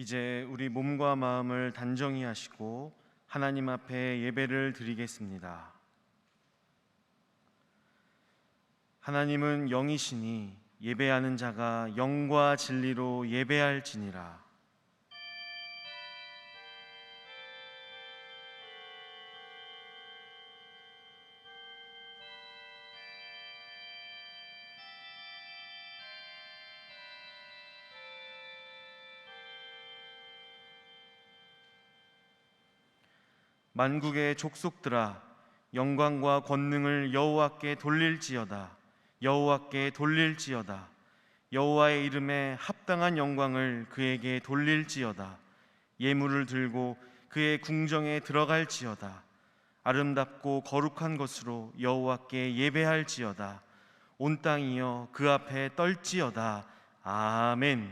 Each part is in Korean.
이제 우리 몸과 마음을 단정히 하시고 하나님 앞에 예배를 드리겠습니다. 하나님은 영이시니 예배하는 자가 영과 진리로 예배할지니라. 만국의 족속들아, 영광과 권능을 여호와께 돌릴지어다. 여호와께 돌릴지어다. 여호와의 이름에 합당한 영광을 그에게 돌릴지어다. 예물을 들고 그의 궁정에 들어갈지어다. 아름답고 거룩한 것으로 여호와께 예배할지어다. 온 땅이여 그 앞에 떨지어다. 아멘.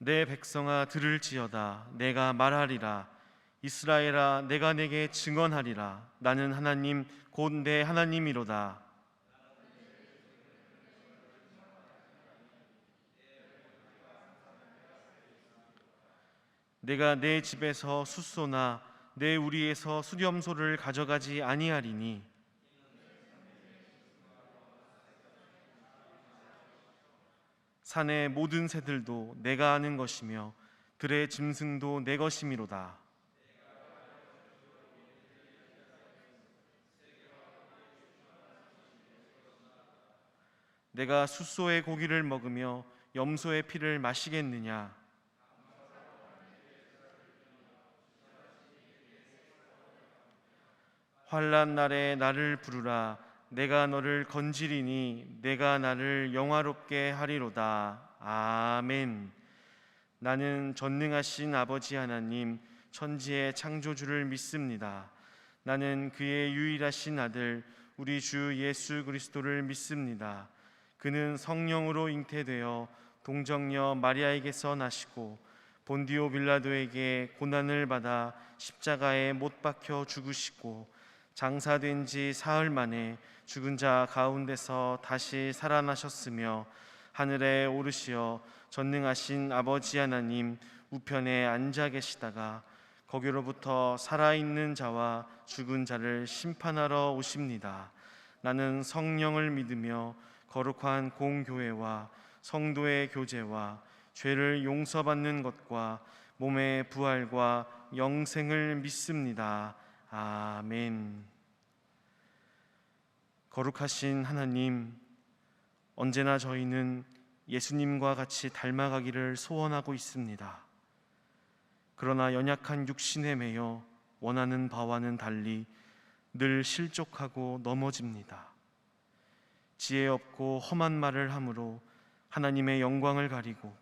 내 백성아 들을지어다. 내가 말하리라. 이스라엘아 내가 내게 증언하리라. 나는 하나님 곧 내 하나님이로다. 내가 내 집에서 숫소나 내 우리에서 수렴소를 가져가지 아니하리니 산의 모든 새들도 내가 아는 것이며 들의 짐승도 내 것이미로다. 내가 숫소의 고기를 먹으며 염소의 피를 마시겠느냐? 환난 날에 나를 부르라. 내가 너를 건지리니 내가 나를 영화롭게 하리로다. 아멘. 나는 전능하신 아버지 하나님 천지의 창조주를 믿습니다. 나는 그의 유일하신 아들 우리 주 예수 그리스도를 믿습니다. 그는 성령으로 잉태되어 동정녀 마리아에게서 나시고 본디오 빌라도에게 고난을 받아 십자가에 못 박혀 죽으시고 장사된 지 사흘 만에 죽은 자 가운데서 다시 살아나셨으며 하늘에 오르시어 전능하신 아버지 하나님 우편에 앉아 계시다가 거기로부터 살아있는 자와 죽은 자를 심판하러 오십니다. 나는 성령을 믿으며 거룩한 공교회와 성도의 교제와 죄를 용서받는 것과 몸의 부활과 영생을 믿습니다. 아멘. 거룩하신 하나님, 언제나 저희는 예수님과 같이 닮아가기를 소원하고 있습니다. 그러나 연약한 육신에 매여 원하는 바와는 달리 늘 실족하고 넘어집니다. 지혜 없고 험한 말을 함으로 하나님의 영광을 가리고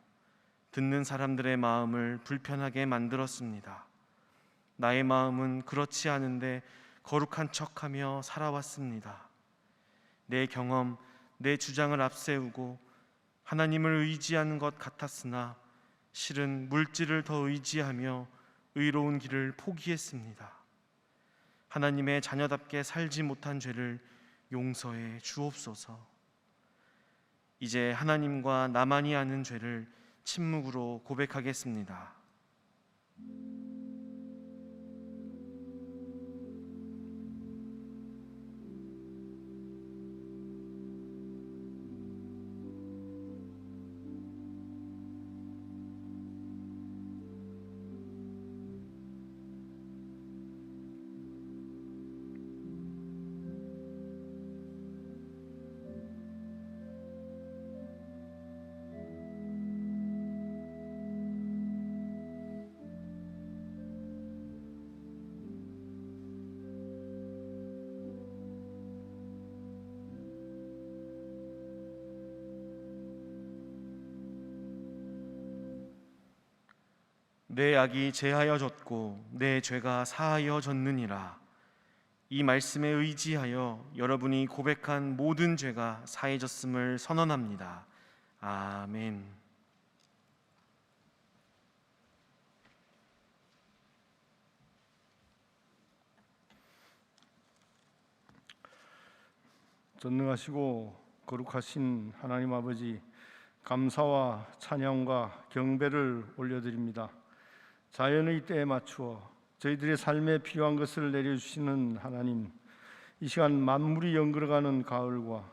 듣는 사람들의 마음을 불편하게 만들었습니다. 나의 마음은 그렇지 않은데 거룩한 척하며 살아왔습니다. 내 경험, 내 주장을 앞세우고 하나님을 의지하는 것 같았으나 실은 물질을 더 의지하며 의로운 길을 포기했습니다. 하나님의 자녀답게 살지 못한 죄를 용서해 주옵소서. 이제 하나님과 나만이 아는 죄를 침묵으로 고백하겠습니다. 내 악이 제하여졌고 내 죄가 사하여졌느니라. 이 말씀에 의지하여 여러분이 고백한 모든 죄가 사해졌음을 선언합니다. 아멘. 전능하시고 거룩하신 하나님 아버지, 감사와 찬양과 경배를 올려드립니다. 자연의 때에 맞추어 저희들의 삶에 필요한 것을 내려주시는 하나님, 이 시간 만물이 연걸어가는 가을과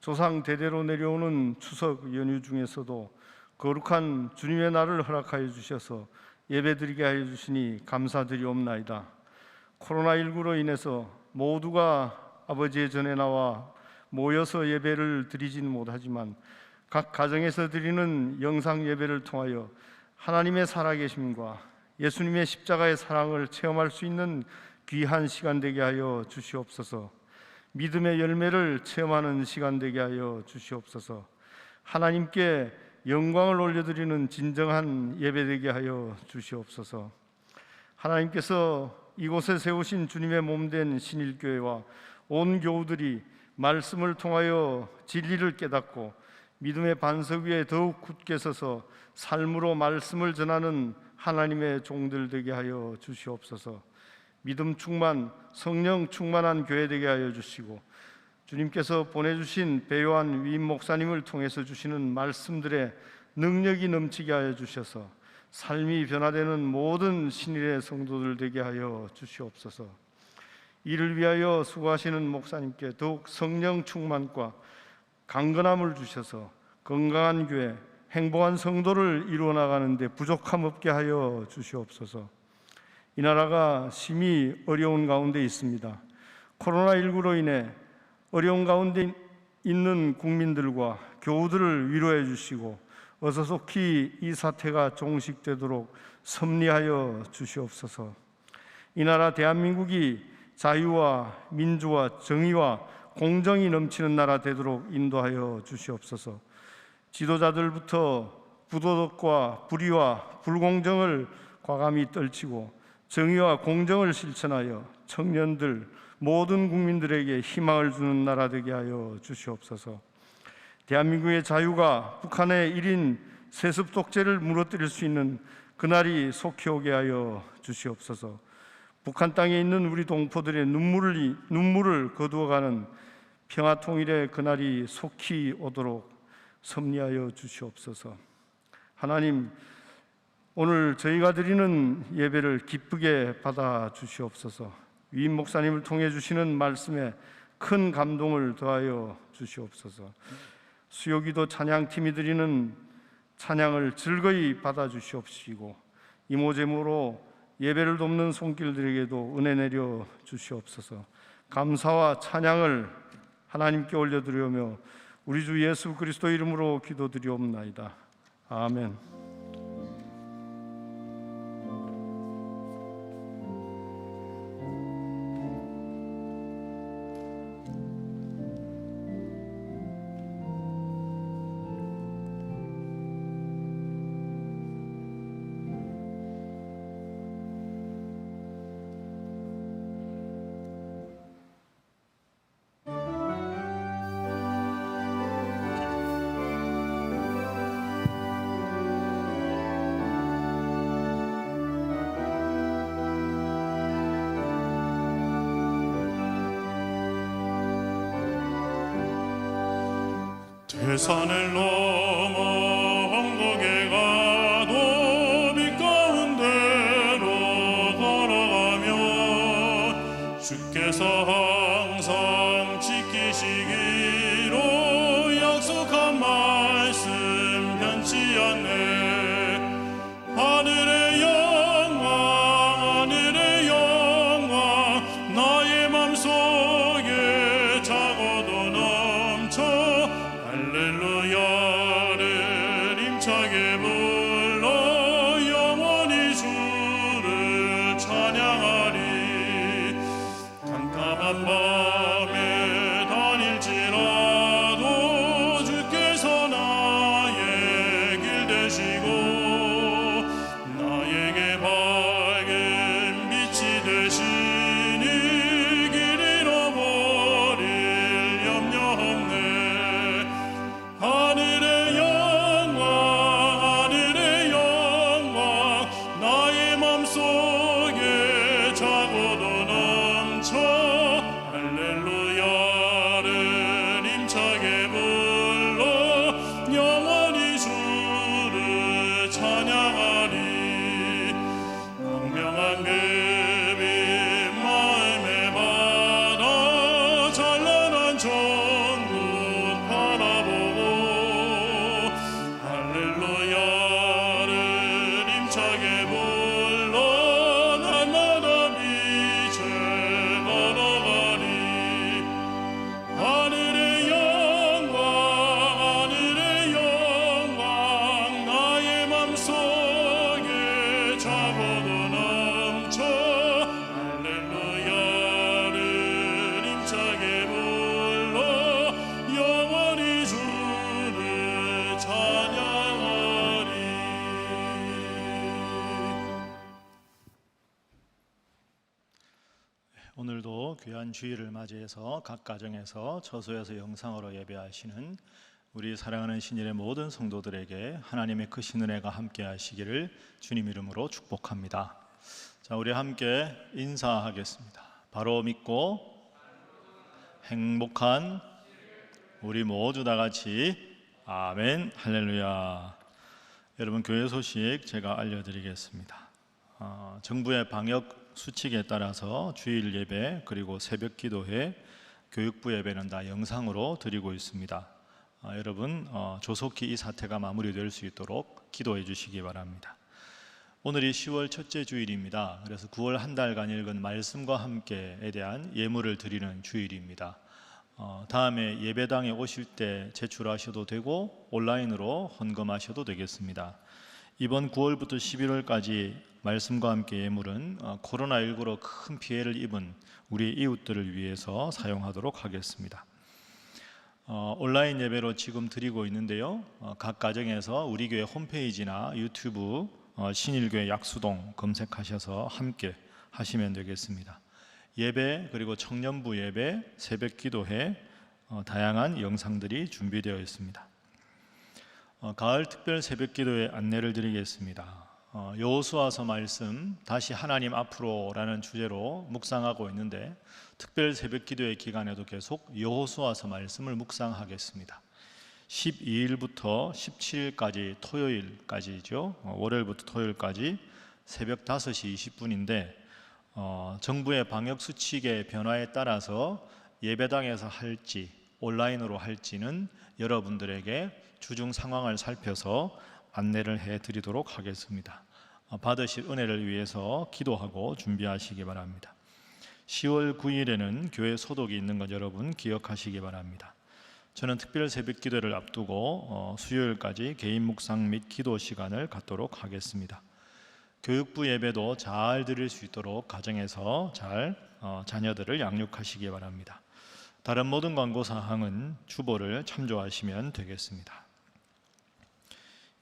조상 대대로 내려오는 추석 연휴 중에서도 거룩한 주님의 날을 허락하여 주셔서 예배드리게 하여 주시니 감사드리옵나이다. 코로나19로 인해서 모두가 아버지의 전에 나와 모여서 예배를 드리지는 못하지만 각 가정에서 드리는 영상 예배를 통하여 하나님의 살아계심과 예수님의 십자가의 사랑을 체험할 수 있는 귀한 시간 되게 하여 주시옵소서. 믿음의 열매를 체험하는 시간 되게 하여 주시옵소서. 하나님께 영광을 올려드리는 진정한 예배 되게 하여 주시옵소서. 하나님께서 이곳에 세우신 주님의 몸된 신일교회와 온 교우들이 말씀을 통하여 진리를 깨닫고 믿음의 반석 위에 더욱 굳게 서서 삶으로 말씀을 전하는 하나님의 종들 되게 하여 주시옵소서. 믿음 충만, 성령 충만한 교회 되게 하여 주시고 주님께서 보내주신 배요한 위임 목사님을 통해서 주시는 말씀들의 능력이 넘치게 하여 주셔서 삶이 변화되는 모든 신일의 성도들 되게 하여 주시옵소서. 이를 위하여 수고하시는 목사님께 더욱 성령 충만과 강건함을 주셔서 건강한 교회, 행복한 성도를 이루어 나가는데 부족함 없게 하여 주시옵소서. 이 나라가 심히 어려운 가운데 있습니다. 코로나19로 인해 어려운 가운데 있는 국민들과 교우들을 위로해 주시고 어서 속히 이 사태가 종식되도록 섭리하여 주시옵소서. 이 나라 대한민국이 자유와 민주와 정의와 공정이 넘치는 나라 되도록 인도하여 주시옵소서. 지도자들부터 부도덕과 불의와 불공정을 과감히 떨치고 정의와 공정을 실천하여 청년들 모든 국민들에게 희망을 주는 나라 되게 하여 주시옵소서. 대한민국의 자유가 북한의 1인 세습 독재를 무너뜨릴 수 있는 그날이 속히 오게 하여 주시옵소서. 북한 땅에 있는 우리 동포들의 눈물을 거두어가는 평화통일의 그날이 속히 오도록 섭리하여 주시옵소서. 하나님, 오늘 저희가 드리는 예배를 기쁘게 받아 주시옵소서. 위임 목사님을 통해 주시는 말씀에 큰 감동을 더하여 주시옵소서. 수요기도 찬양팀이 드리는 찬양을 즐거이 받아 주시옵시고 이모제모로 예배를 돕는 손길들에게도 은혜 내려 주시옵소서. 감사와 찬양을 하나님께 올려드리며 우리 주 예수 그리스도 이름으로 기도드리옵나이다. 아멘. 대산을 넘어 황곡에 가도 빛 가운데로 걸어가면 주께서 항상 지키시기로 약속한 말씀 변치 않네. 하늘의 영광 나의 맘속에 차고도 넘쳐 할렐루야를 힘차게 불러 영원히 주를 찬양하리. 깜깜한 밤에 다닐지라도 주께서 나의 길 되시고 나에게 밝은 빛이 되시니 길 잃어버릴 염려 없네. 하늘의 영광 나의 맘속에 차고도 넘쳐 할렐루야를 힘차게 불러 영원히 주를 찬양하리. 광명한 그 빛 마음에 받아 찬란한 천국 바라보고 할렐루야를 힘차게 불러 날마다 빛을 걸어가리. 하늘의 영광 나의 맘속에 차고도 넘쳐 할렐루야를 힘차게 불러 영원히 주를 찬양하리. 오늘도 귀한 주일을 맞이해서 각 가정에서 처소에서 영상으로 예배하시는 우리 사랑하는 신일의 모든 성도들에게 하나님의 크신 은혜가 함께 하시기를 주님 이름으로 축복합니다. 자, 우리 함께 인사하겠습니다. 바로 믿고 행복한 우리 모두 다 같이 아멘 할렐루야. 여러분, 교회 소식 제가 알려드리겠습니다. 정부의 방역 수칙에 따라서 주일 예배 그리고 새벽 기도회, 교육부 예배는 다 영상으로 드리고 있습니다. 여러분 조속히 이 사태가 마무리될 수 있도록 기도해 주시기 바랍니다. 오늘이 10월 첫째 주일입니다. 그래서 9월 한 달간 읽은 말씀과 함께에 대한 예물을 드리는 주일입니다. 다음에 예배당에 오실 때 제출하셔도 되고 온라인으로 헌금하셔도 되겠습니다. 이번 9월부터 11월까지 말씀과 함께 예물은 코로나19로 큰 피해를 입은 우리 이웃들을 위해서 사용하도록 하겠습니다. 온라인 예배로 지금 드리고 있는데요. 각 가정에서 우리 교회 홈페이지나 유튜브 신일교회 약수동 검색하셔서 함께 하시면 되겠습니다. 예배 그리고 청년부 예배, 새벽 기도회 다양한 영상들이 준비되어 있습니다. 가을 특별 새벽 기도회 안내를 드리겠습니다. 여호수아서 말씀 다시 하나님 앞으로라는 주제로 묵상하고 있는데 특별 새벽 기도회 기간에도 계속 여호수아서 말씀을 묵상하겠습니다. 12일부터 17일까지 토요일까지죠. 월요일부터 토요일까지 새벽 5시 20분인데 정부의 방역 수칙의 변화에 따라서 예배당에서 할지 온라인으로 할지는 여러분들에게 주중 상황을 살펴서 안내를 해드리도록 하겠습니다. 받으실 은혜를 위해서 기도하고 준비하시기 바랍니다. 10월 9일에는 교회 소독이 있는 것 여러분 기억하시기 바랍니다. 저는 특별 새벽 기도를 앞두고 수요일까지 개인 묵상 및 기도 시간을 갖도록 하겠습니다. 교육부 예배도 잘 드릴 수 있도록 가정에서 잘 자녀들을 양육하시기 바랍니다. 다른 모든 광고 사항은 주보를 참조하시면 되겠습니다.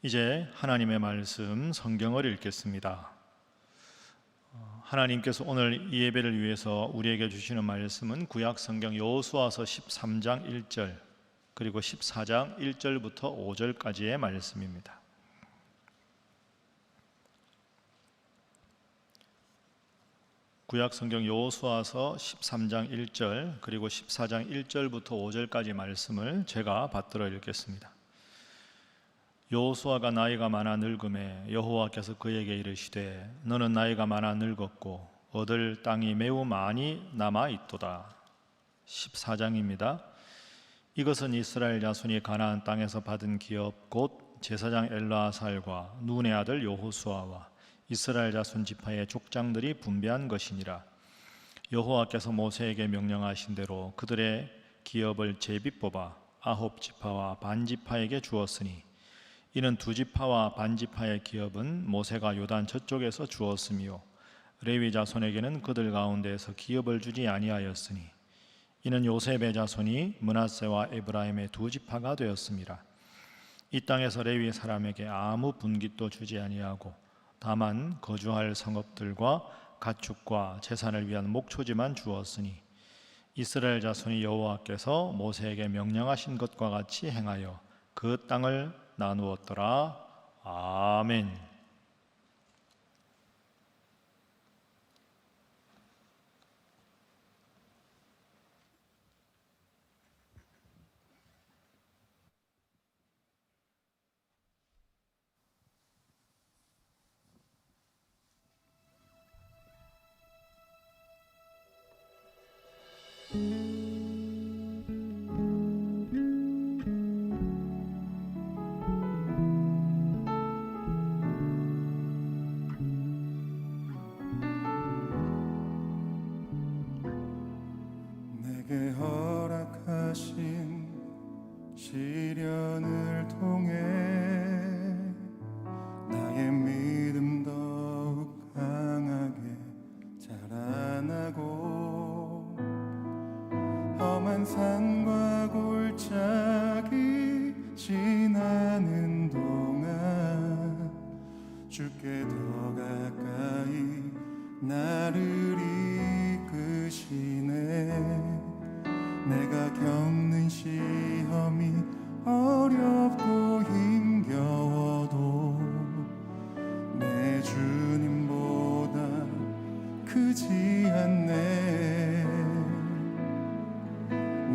이제 하나님의 말씀 성경을 읽겠습니다. 하나님께서 오늘 이 예배를 위해서 우리에게 주시는 말씀은 구약 성경 여호수아서 13장 1절 그리고 14장 1절부터 5절까지의 말씀입니다. 구약 성경 여호수아서 13장 1절 그리고 14장 1절부터 5절까지 말씀을 제가 받들어 읽겠습니다. 여호수아가 나이가 많아 늙음에 여호와께서 그에게 이르시되 너는 나이가 많아 늙었고 얻을 땅이 매우 많이 남아 있도다. 14장입니다. 이것은 이스라엘 자손이 가나안 땅에서 받은 기업 곧 제사장 엘르아살과 눈의 아들 여호수아와 이스라엘 자손 지파의 족장들이 분배한 것이니라. 여호와께서 모세에게 명령하신 대로 그들의 기업을 제비 뽑아 9지파와 반지파에게 주었으니 이는 2지파와 반지파의 기업은 모세가 요단 저쪽에서 주었으며 레위 자손에게는 그들 가운데에서 기업을 주지 아니하였으니 이는 요셉의 자손이 므낫세와 에브라임의 2지파가 되었습니다. 이 땅에서 레위 사람에게 아무 분깃도 주지 아니하고 다만 거주할 성읍들과 가축과 재산을 위한 목초지만 주었으니 이스라엘 자손이 여호와께서 모세에게 명령하신 것과 같이 행하여 그 땅을 나누었더라. 아멘. 내게 허락하신 시련을 통해 나의 믿음 더욱 강하게 자라나고 험한 산과 골짜기 지나는 동안 주께 더 가까이 나를 이끄시네. 내가 겪는 시험이 어렵고 힘겨워도 내 주님보다 크지 않네.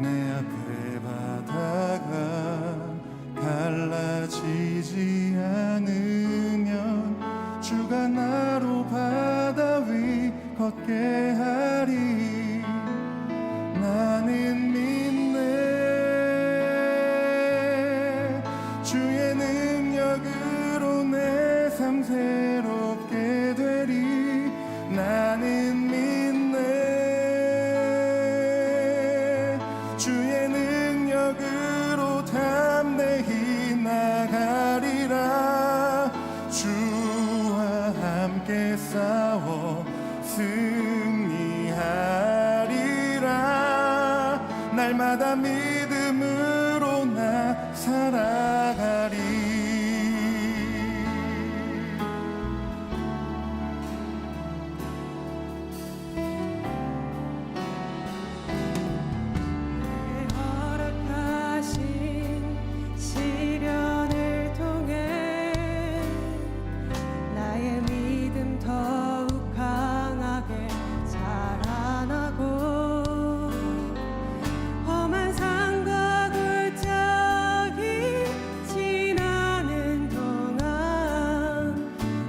내 앞에 바다가 갈라지지 않으면 주가 나로 바다 위 걷게 하리. 나는 믿네. 주의 능력으로 내 삶 새롭게 되리. 나는 믿네. 주의 능력으로 담대히 나가리라. 주 날마다 믿음으로 나 살아가리. 허락하신 시련을 통해 나의 믿음 더욱 강하게 자라나고 험한 산과 골짜기 지나는 동안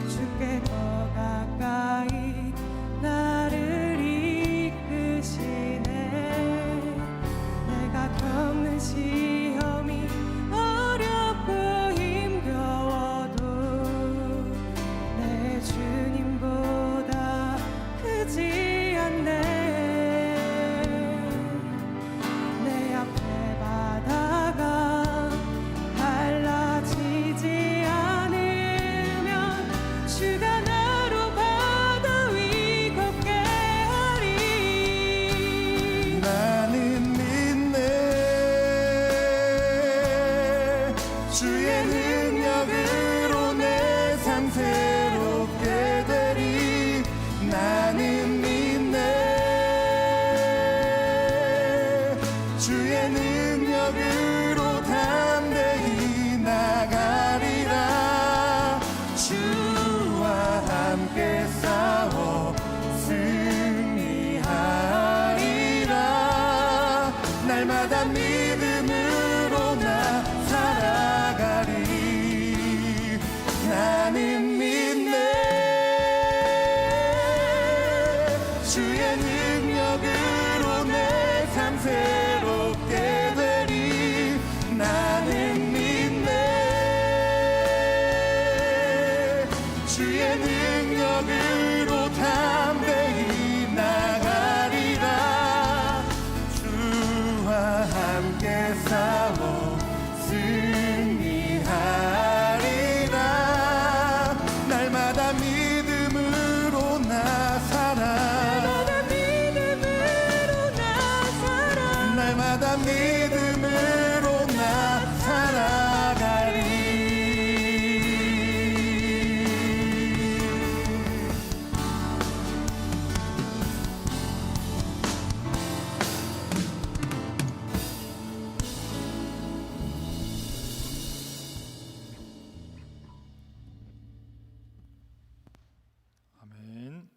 주께 더 가까이 나를 이끄시네. 내가 겪는 시험이 어렵고 힘겨워도 내 주님보다 크지 않네. 내 앞에 바다가 갈라지지 않으면 주가 나로 바다 위 걷게 하리. 나는 믿네. 주의 능력으로 내 삶 새롭게 되리. 나는 믿네. 주의 능력으로 담대히 나가리라. 주와 함께 싸워 승리하리라. 날마다 믿음으로 나 살아가리. 나는 믿네. 주의 능력으로 내 삶 새롭게 되리. 나는 믿네. 주의 능력으로 담대히 나가리라. 주와 함께 싸워 승리하리라. 날마다 믿음으로 나 살아. 날마다 믿음으로 나 살아가리. 아멘.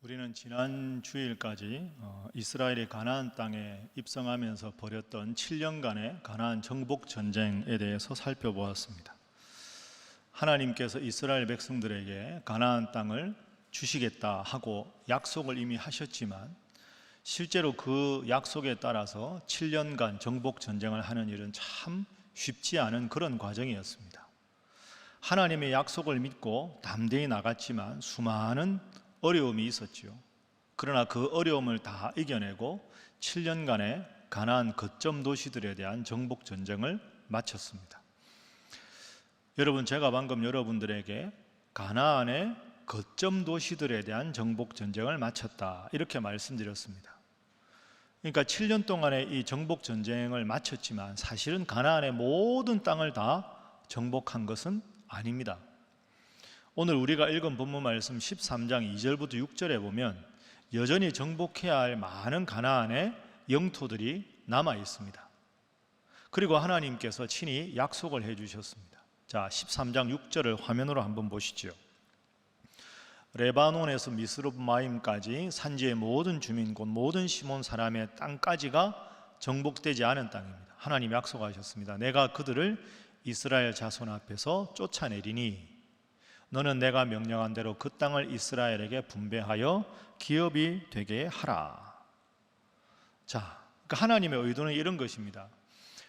우리는 지난 주일까지 이스라엘이 가나안 땅에 입성하면서 벌였던 7년간의 가나안 정복 전쟁에 대해서 살펴보았습니다. 하나님께서 이스라엘 백성들에게 가나안 땅을 주시겠다 하고 약속을 이미 하셨지만 실제로 그 약속에 따라서 7년간 정복 전쟁을 하는 일은 참 쉽지 않은 그런 과정이었습니다. 하나님의 약속을 믿고 담대히 나갔지만 수많은 어려움이 있었지요. 그러나 그 어려움을 다 이겨내고 7년간의 가나안 거점 도시들에 대한 정복 전쟁을 마쳤습니다. 여러분, 제가 방금 여러분들에게 가나안의 거점 도시들에 대한 정복 전쟁을 마쳤다 이렇게 말씀드렸습니다. 그러니까 7년 동안의 이 정복 전쟁을 마쳤지만 사실은 가나안의 모든 땅을 다 정복한 것은 아닙니다. 오늘 우리가 읽은 본문 말씀 13장 2절부터 6절에 보면 여전히 정복해야 할 많은 가나안의 영토들이 남아 있습니다. 그리고 하나님께서 친히 약속을 해 주셨습니다. 자, 13장 6절을 화면으로 한번 보시죠. 레바논에서 미스롭마임까지 산지의 모든 주민 곧 모든 시몬 사람의 땅까지가 정복되지 않은 땅입니다. 하나님 약속하셨습니다. 내가 그들을 이스라엘 자손 앞에서 쫓아내리니 너는 내가 명령한 대로 그 땅을 이스라엘에게 분배하여 기업이 되게 하라. 자, 그러니까 하나님의 의도는 이런 것입니다.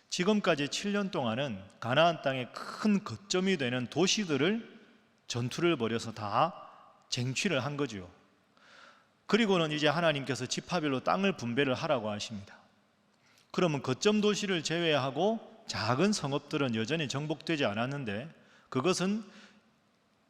지금까지 7년 동안은 가나안 땅의 큰 거점이 되는 도시들을 전투를 벌여서 다 쟁취를 한 거죠. 그리고는 이제 하나님께서 지파별로 땅을 분배를 하라고 하십니다. 그러면 거점 도시를 제외하고 작은 성읍들은 여전히 정복되지 않았는데 그것은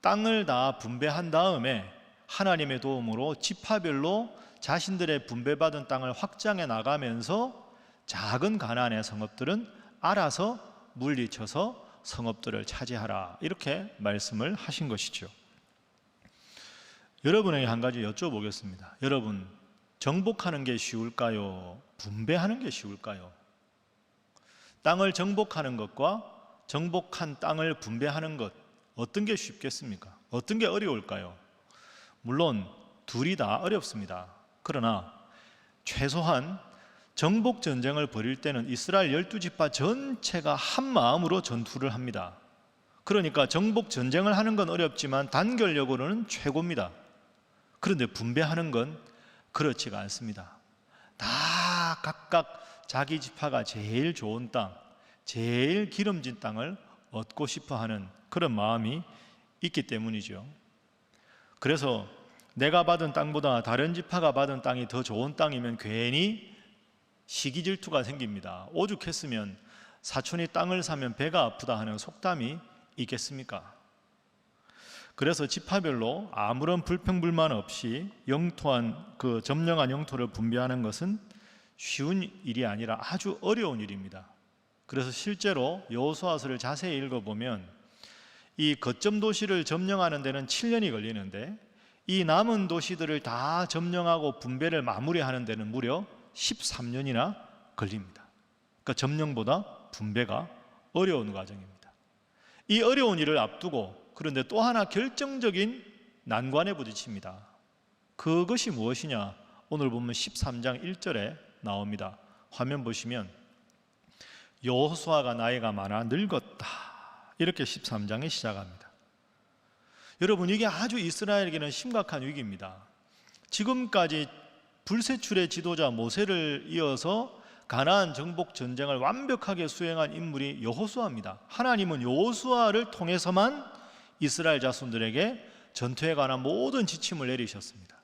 땅을 다 분배한 다음에 하나님의 도움으로 지파별로 자신들의 분배받은 땅을 확장해 나가면서 작은 가나안의 성읍들은 알아서 물리쳐서 성읍들을 차지하라, 이렇게 말씀을 하신 것이죠. 여러분에게 한 가지 여쭤보겠습니다. 여러분, 정복하는 게 쉬울까요? 분배하는 게 쉬울까요? 땅을 정복하는 것과 정복한 땅을 분배하는 것, 어떤 게 쉽겠습니까? 어떤 게 어려울까요? 물론 둘이 다 어렵습니다. 그러나 최소한 정복 전쟁을 벌일 때는 이스라엘 12지파 전체가 한 마음으로 전투를 합니다. 그러니까 정복 전쟁을 하는 건 어렵지만 단결력으로는 최고입니다. 그런데 분배하는 건 그렇지가 않습니다. 다 각각 자기 지파가 제일 좋은 땅, 제일 기름진 땅을 얻고 싶어 하는 그런 마음이 있기 때문이죠. 그래서 내가 받은 땅보다 다른 지파가 받은 땅이 더 좋은 땅이면 괜히 시기 질투가 생깁니다. 오죽했으면 사촌이 땅을 사면 배가 아프다 하는 속담이 있겠습니까? 그래서 지파별로 아무런 불평불만 없이 영토한 그 점령한 영토를 분배하는 것은 쉬운 일이 아니라 아주 어려운 일입니다. 그래서 실제로 여호수아서를 자세히 읽어보면 이 거점 도시를 점령하는 데는 7년이 걸리는데 이 남은 도시들을 다 점령하고 분배를 마무리하는 데는 무려 13년이나 걸립니다. 그러니까 점령보다 분배가 어려운 과정입니다. 이 어려운 일을 앞두고 그런데 또 하나 결정적인 난관에 부딪힙니다. 그것이 무엇이냐? 오늘 보면 13장 1절에 나옵니다. 화면 보시면 여호수아가 나이가 많아 늙었다, 이렇게 13장에 시작합니다. 여러분, 이게 아주 이스라엘에게는 심각한 위기입니다. 지금까지 불세출의 지도자 모세를 이어서 가나안 정복 전쟁을 완벽하게 수행한 인물이 여호수아입니다. 하나님은 여호수아를 통해서만 이스라엘 자손들에게 전투에 관한 모든 지침을 내리셨습니다.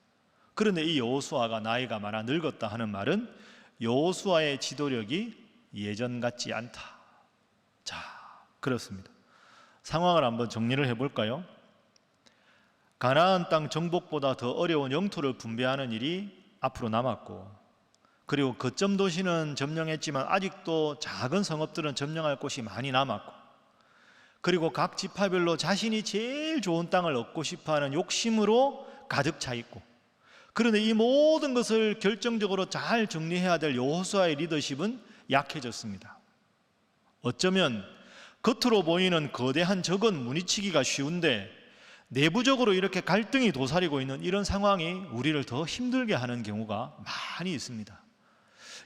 그런데 이 여호수아가 나이가 많아 늙었다 하는 말은 여호수아의 지도력이 예전 같지 않다. 자, 그렇습니다. 상황을 한번 정리를 해볼까요? 가나안 땅 정복보다 더 어려운 영토를 분배하는 일이 앞으로 남았고, 그리고 거점 도시는 점령했지만 아직도 작은 성읍들은 점령할 곳이 많이 남았고, 그리고 각 지파별로 자신이 제일 좋은 땅을 얻고 싶어하는 욕심으로 가득 차 있고, 그런데 이 모든 것을 결정적으로 잘 정리해야 될 여호수아의 리더십은 약해졌습니다. 어쩌면 겉으로 보이는 거대한 적은 무너뜨리기가 쉬운데 내부적으로 이렇게 갈등이 도사리고 있는 이런 상황이 우리를 더 힘들게 하는 경우가 많이 있습니다.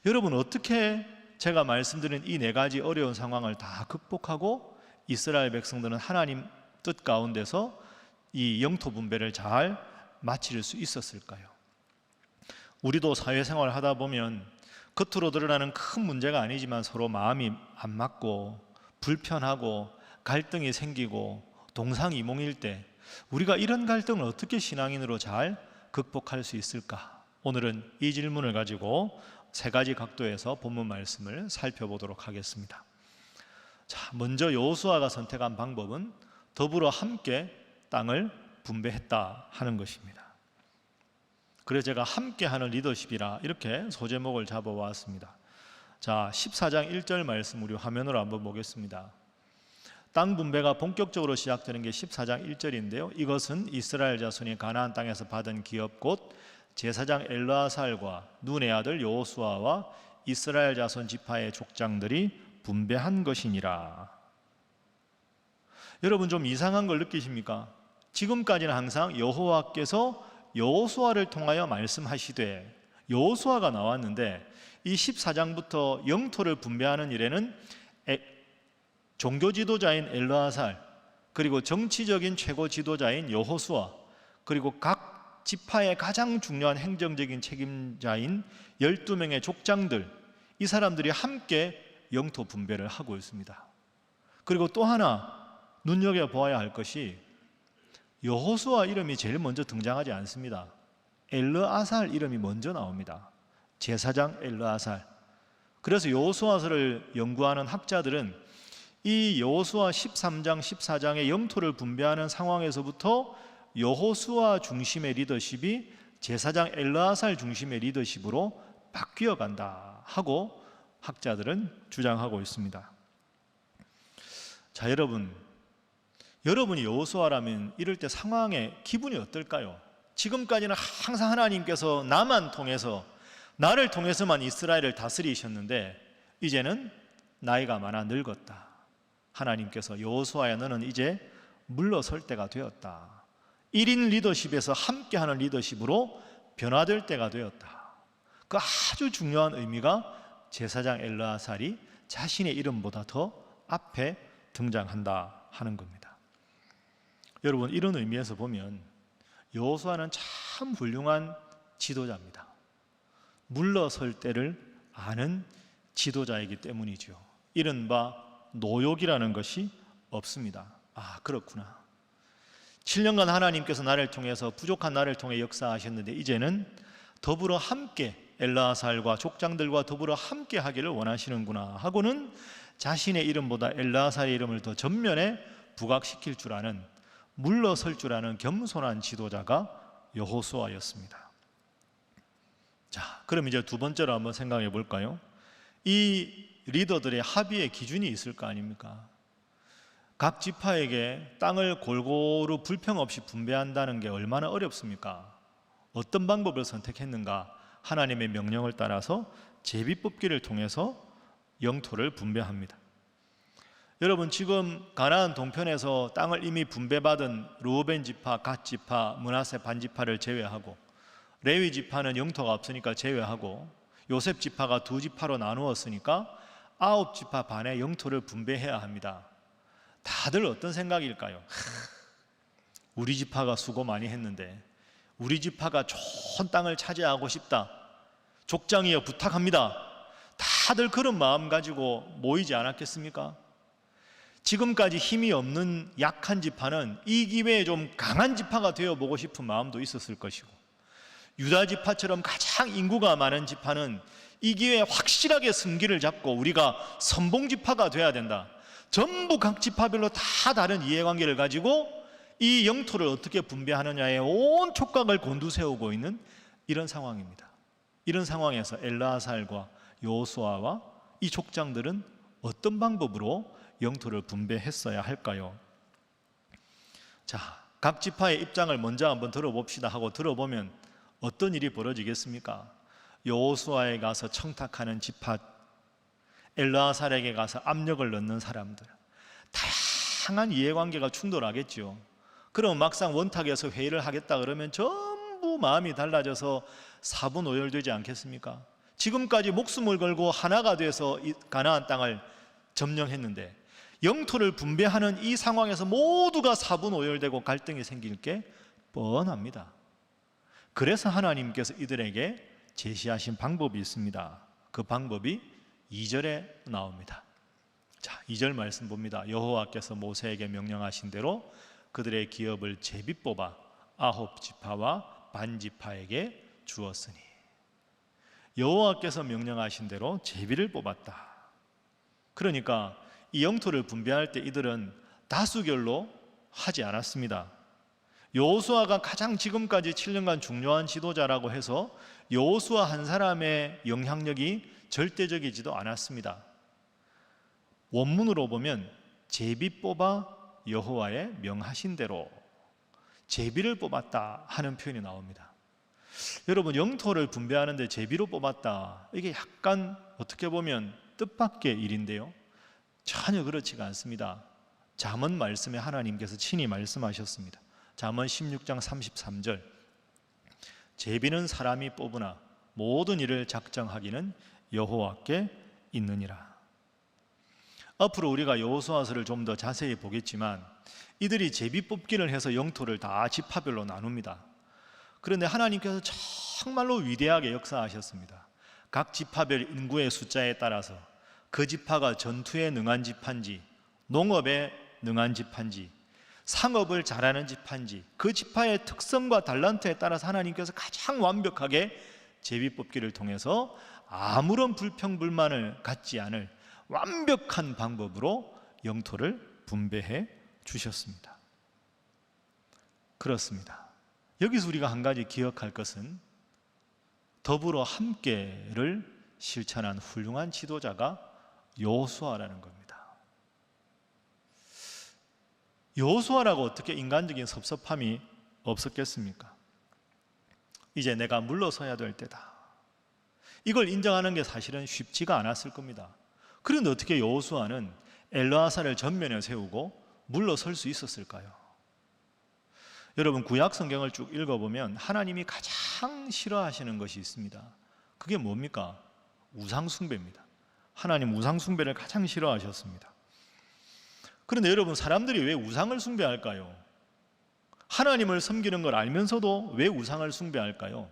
여러분, 어떻게 제가 말씀드린 이 네 가지 어려운 상황을 다 극복하고 이스라엘 백성들은 하나님 뜻 가운데서 이 영토 분배를 잘 마칠 수 있었을까요? 우리도 사회생활을 하다 보면 겉으로 드러나는 큰 문제가 아니지만 서로 마음이 안 맞고 불편하고 갈등이 생기고 동상이몽일 때 우리가 이런 갈등을 어떻게 신앙인으로 잘 극복할 수 있을까? 오늘은 이 질문을 가지고 세 가지 각도에서 본문 말씀을 살펴보도록 하겠습니다. 자, 먼저 여호수아가 선택한 방법은 더불어 함께 땅을 분배했다 하는 것입니다. 그래서 제가 함께하는 리더십이라 이렇게 소제목을 잡아왔습니다. 자, 14장 1절 말씀 우리 화면으로 한번 보겠습니다. 땅 분배가 본격적으로 시작되는 게 14장 1절인데요. 이것은 이스라엘 자손이 가나안 땅에서 받은 기업 곧 제사장 엘르아살과 눈의 아들 여호수아와 이스라엘 자손 지파의 족장들이 분배한 것이니라. 여러분, 좀 이상한 걸 느끼십니까? 지금까지는 항상 여호와께서 여호수아를 통하여 말씀하시되 여호수아가 나왔는데 이 14장부터 영토를 분배하는 일에는 종교 지도자인 엘르아살, 그리고 정치적인 최고 지도자인 여호수아, 그리고 각 지파의 가장 중요한 행정적인 책임자인 12명의 족장들, 이 사람들이 함께 영토 분배를 하고 있습니다. 그리고 또 하나 눈여겨보아야 할 것이 여호수아 이름이 제일 먼저 등장하지 않습니다. 엘르아살 이름이 먼저 나옵니다. 제사장 엘르아살. 그래서 여호수아서를 연구하는 학자들은 이 여호수아 13장 14장의 영토를 분배하는 상황에서부터 여호수아 중심의 리더십이 제사장 엘르아살 중심의 리더십으로 바뀌어 간다 하고 학자들은 주장하고 있습니다. 자, 여러분이 여호수아라면 이럴 때 상황의 기분이 어떨까요? 지금까지는 항상 하나님께서 나만 통해서, 나를 통해서만 이스라엘을 다스리셨는데 이제는 나이가 많아 늙었다. 하나님께서 여호수아야, 너는 이제 물러설 때가 되었다. 1인 리더십에서 함께하는 리더십으로 변화될 때가 되었다. 그 아주 중요한 의미가 제사장 엘르아살이 자신의 이름보다 더 앞에 등장한다 하는 겁니다. 여러분, 이런 의미에서 보면 여호수아는 참 훌륭한 지도자입니다. 물러설 때를 아는 지도자이기 때문이죠. 이른바 노욕이라는 것이 없습니다. 아, 그렇구나. 7년간 하나님께서 나를 통해서, 부족한 나를 통해 역사하셨는데 이제는 더불어 함께, 엘르아살과 족장들과 더불어 함께 하기를 원하시는구나 하고는 자신의 이름보다 엘르아살의 이름을 더 전면에 부각시킬 줄 아는, 물러설 줄 아는 겸손한 지도자가 여호수아였습니다. 자, 그럼 이제 두 번째로 한번 생각해 볼까요? 이 리더들의 합의의 기준이 있을 거 아닙니까? 각 지파에게 땅을 골고루 불평 없이 분배한다는 게 얼마나 어렵습니까? 어떤 방법을 선택했는가? 하나님의 명령을 따라서 제비뽑기를 통해서 영토를 분배합니다. 여러분, 지금 가나안 동편에서 땅을 이미 분배받은 르우벤 지파, 갓 지파, 므낫세 반 지파를 제외하고, 레위 지파는 영토가 없으니까 제외하고, 요셉 지파가 두 지파로 나누었으니까 9지파 반의 영토를 분배해야 합니다. 다들 어떤 생각일까요? 우리 지파가 수고 많이 했는데 우리 지파가 좋은 땅을 차지하고 싶다. 족장이여 부탁합니다. 다들 그런 마음 가지고 모이지 않았겠습니까? 지금까지 힘이 없는 약한 지파는 이 기회에 좀 강한 지파가 되어보고 싶은 마음도 있었을 것이고, 유다 지파처럼 가장 인구가 많은 지파는 이 기회에 확실하게 승기를 잡고 우리가 선봉 지파가 돼야 된다. 전부 각 지파별로 다 다른 이해관계를 가지고 이 영토를 어떻게 분배하느냐에 온 촉각을 곤두세우고 있는 이런 상황입니다. 이런 상황에서 엘르아살과 여호수아와 이 족장들은 어떤 방법으로 영토를 분배했어야 할까요? 자, 각 지파의 입장을 먼저 한번 들어봅시다 하고 들어보면 어떤 일이 벌어지겠습니까? 여호수아에 가서 청탁하는 지파, 엘르아살에게 가서 압력을 넣는 사람들, 다양한 이해관계가 충돌하겠죠. 그럼 막상 원탁에서 회의를 하겠다 그러면 전부 마음이 달라져서 사분오열되지 않겠습니까? 지금까지 목숨을 걸고 하나가 돼서 이 가나안 땅을 점령했는데 영토를 분배하는 이 상황에서 모두가 사분오열되고 갈등이 생길 게 뻔합니다. 그래서 하나님께서 이들에게 제시하신 방법이 있습니다. 그 방법이 2절에 나옵니다. 자, 2절 말씀 봅니다. 여호와께서 모세에게 명령하신 대로 그들의 기업을 제비 뽑아 9지파와 반지파에게 주었으니. 여호와께서 명령하신 대로 제비를 뽑았다. 그러니까 이 영토를 분배할 때 이들은 다수결로 하지 않았습니다. 여호수아가 가장 지금까지 7년간 중요한 지도자라고 해서 여호수아 한 사람의 영향력이 절대적이지도 않았습니다. 원문으로 보면 제비 뽑아 여호와의 명하신 대로 제비를 뽑았다 하는 표현이 나옵니다. 여러분, 영토를 분배하는데 제비로 뽑았다, 이게 약간 어떻게 보면 뜻밖의 일인데요, 전혀 그렇지가 않습니다. 잠언 말씀에 하나님께서 친히 말씀하셨습니다. 잠언 16장 33절, 제비는 사람이 뽑으나 모든 일을 작정하기는 여호와께 있느니라. 앞으로 우리가 여호수아서를 좀 더 자세히 보겠지만 이들이 제비 뽑기를 해서 영토를 다 지파별로 나눕니다. 그런데 하나님께서 정말로 위대하게 역사하셨습니다. 각 지파별 인구의 숫자에 따라서 그 지파가 전투에 능한 지파인지, 농업에 능한 지파인지, 상업을 잘하는 지파인지, 그 지파의 특성과 달란트에 따라서 하나님께서 가장 완벽하게 제비 뽑기를 통해서 아무런 불평불만을 갖지 않을 완벽한 방법으로 영토를 분배해 주셨습니다. 그렇습니다. 여기서 우리가 한 가지 기억할 것은 더불어 함께를 실천한 훌륭한 지도자가 여호수아라는 겁니다. 여호수아라고 어떻게 인간적인 섭섭함이 없었겠습니까? 이제 내가 물러서야 될 때다. 이걸 인정하는 게 사실은 쉽지가 않았을 겁니다. 그런데 어떻게 여호수아는 엘르아사를 전면에 세우고 물러설 수 있었을까요? 여러분, 구약 성경을 쭉 읽어보면 하나님이 가장 싫어하시는 것이 있습니다. 그게 뭡니까? 우상 숭배입니다. 하나님 우상 숭배를 가장 싫어하셨습니다. 그런데 여러분, 사람들이 왜 우상을 숭배할까요? 하나님을 섬기는 걸 알면서도 왜 우상을 숭배할까요?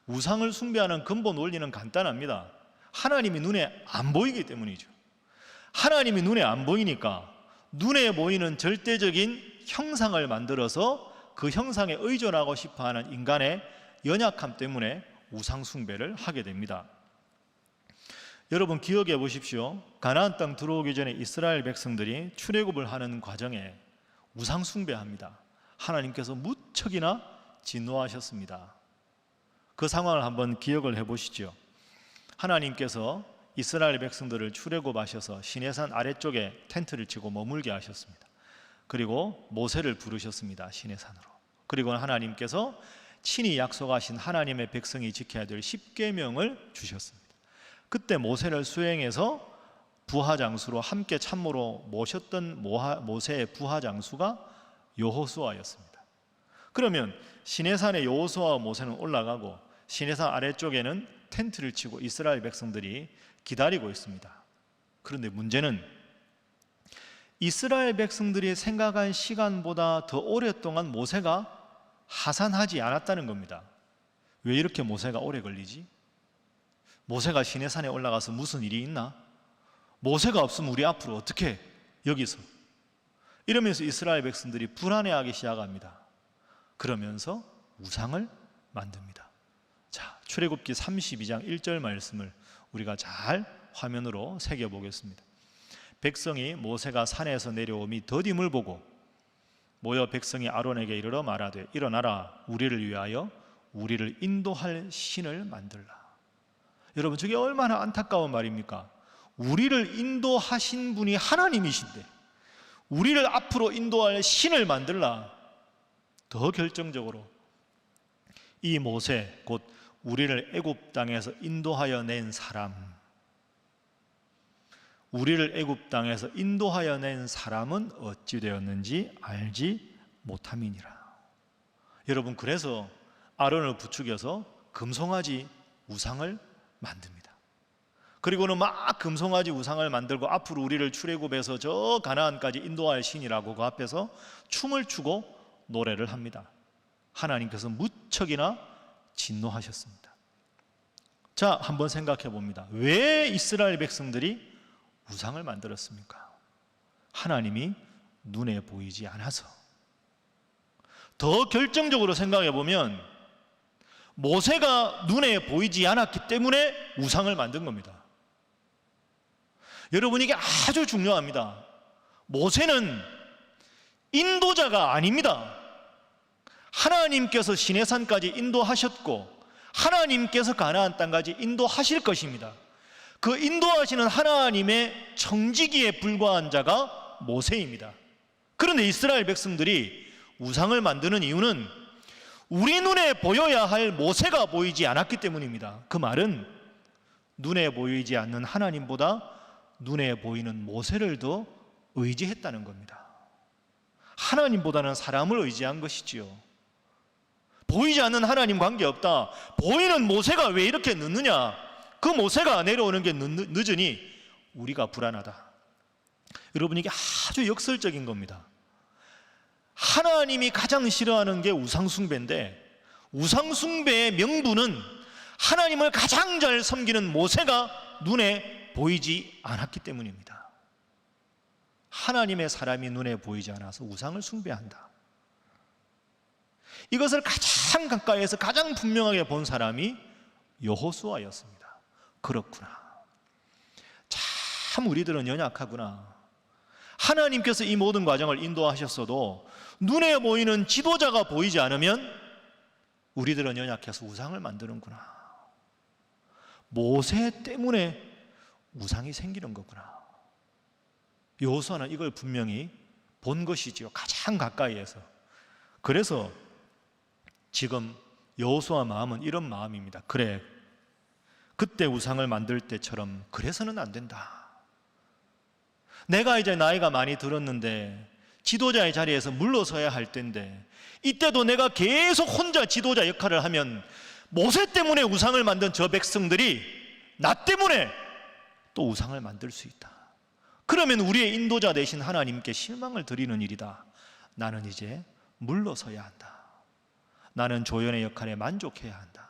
우상을 숭배하는 근본 원리는 간단합니다. 하나님이 눈에 안 보이기 때문이죠. 하나님이 눈에 안 보이니까 눈에 보이는 절대적인 형상을 만들어서 그 형상에 의존하고 싶어하는 인간의 연약함 때문에 우상 숭배를 하게 됩니다. 여러분, 기억해 보십시오. 가나안 땅 들어오기 전에 이스라엘 백성들이 출애굽을 하는 과정에 우상 숭배합니다. 하나님께서 무척이나 진노하셨습니다. 그 상황을 한번 기억을 해 보시죠. 하나님께서 이스라엘 백성들을 출애굽하셔서 시내산 아래쪽에 텐트를 치고 머물게 하셨습니다. 그리고 모세를 부르셨습니다. 시내산으로. 그리고 하나님께서 친히 약속하신 하나님의 백성이 지켜야 될 10계명을 주셨습니다. 그때 모세를 수행해서 부하장수로 함께 참모로 모셨던 모세의 부하장수가 여호수아였습니다. 그러면 시내산에 여호수아와 모세는 올라가고 시내산 아래쪽에는 텐트를 치고 이스라엘 백성들이 기다리고 있습니다. 그런데 문제는 이스라엘 백성들이 생각한 시간보다 더 오랫동안 모세가 하산하지 않았다는 겁니다. 왜 이렇게 모세가 오래 걸리지? 모세가 시내산에 올라가서 무슨 일이 있나? 모세가 없으면 우리 앞으로 어떻게 여기서? 이러면서 이스라엘 백성들이 불안해하기 시작합니다. 그러면서 우상을 만듭니다. 자, 출애굽기 32장 1절 말씀을 우리가 잘 화면으로 새겨보겠습니다. 백성이 모세가 산에서 내려오미 더딤을 보고 모여 백성이 아론에게 이르러 말하되 일어나라, 우리를 위하여 우리를 인도할 신을 만들라. 여러분, 저게 얼마나 안타까운 말입니까? 우리를 인도하신 분이 하나님이신데 우리를 앞으로 인도할 신을 만들라. 더 결정적으로 이 모세, 곧 우리를 애굽 땅에서 인도하여 낸 사람, 우리를 애굽 땅에서 인도하여 낸 사람은 어찌 되었는지 알지 못함이니라. 여러분, 그래서 아론을 부추겨서 금송아지 우상을 만듭니다. 그리고는 막 금송아지 우상을 만들고 앞으로 우리를 출애굽해서 저 가나안까지 인도할 신이라고 그 앞에서 춤을 추고 노래를 합니다. 하나님께서 무척이나 진노하셨습니다. 자, 한번 생각해 봅니다. 왜 이스라엘 백성들이 우상을 만들었습니까? 하나님이 눈에 보이지 않아서. 더 결정적으로 생각해 보면 모세가 눈에 보이지 않았기 때문에 우상을 만든 겁니다. 여러분, 이게 아주 중요합니다. 모세는 인도자가 아닙니다. 하나님께서 시내산까지 인도하셨고 하나님께서 가나안 땅까지 인도하실 것입니다. 그 인도하시는 하나님의 청지기에 불과한 자가 모세입니다. 그런데 이스라엘 백성들이 우상을 만드는 이유는 우리 눈에 보여야 할 모세가 보이지 않았기 때문입니다. 그 말은 눈에 보이지 않는 하나님보다 눈에 보이는 모세를 더 의지했다는 겁니다. 하나님보다는 사람을 의지한 것이지요. 보이지 않는 하나님 관계없다. 보이는 모세가 왜 이렇게 늦느냐? 그 모세가 내려오는 게 늦으니 우리가 불안하다. 여러분, 이게 아주 역설적인 겁니다. 하나님이 가장 싫어하는 게 우상숭배인데 우상숭배의 명분은 하나님을 가장 잘 섬기는 모세가 눈에 보이지 않았기 때문입니다. 하나님의 사람이 눈에 보이지 않아서 우상을 숭배한다. 이것을 가장 가까이에서 가장 분명하게 본 사람이 여호수아였습니다. 그렇구나. 참 우리들은 연약하구나. 하나님께서 이 모든 과정을 인도하셨어도 눈에 보이는 지도자가 보이지 않으면 우리들은 연약해서 우상을 만드는구나. 모세 때문에 우상이 생기는 거구나. 여호수아는 이걸 분명히 본 것이지요. 가장 가까이에서. 그래서 지금 여호수아 마음은 이런 마음입니다. 그래, 그때 우상을 만들 때처럼 그래서는 안 된다. 내가 이제 나이가 많이 들었는데 지도자의 자리에서 물러서야 할 텐데, 이때도 내가 계속 혼자 지도자 역할을 하면 모세 때문에 우상을 만든 저 백성들이 나 때문에 또 우상을 만들 수 있다. 그러면 우리의 인도자 되신 하나님께 실망을 드리는 일이다. 나는 이제 물러서야 한다. 나는 조연의 역할에 만족해야 한다.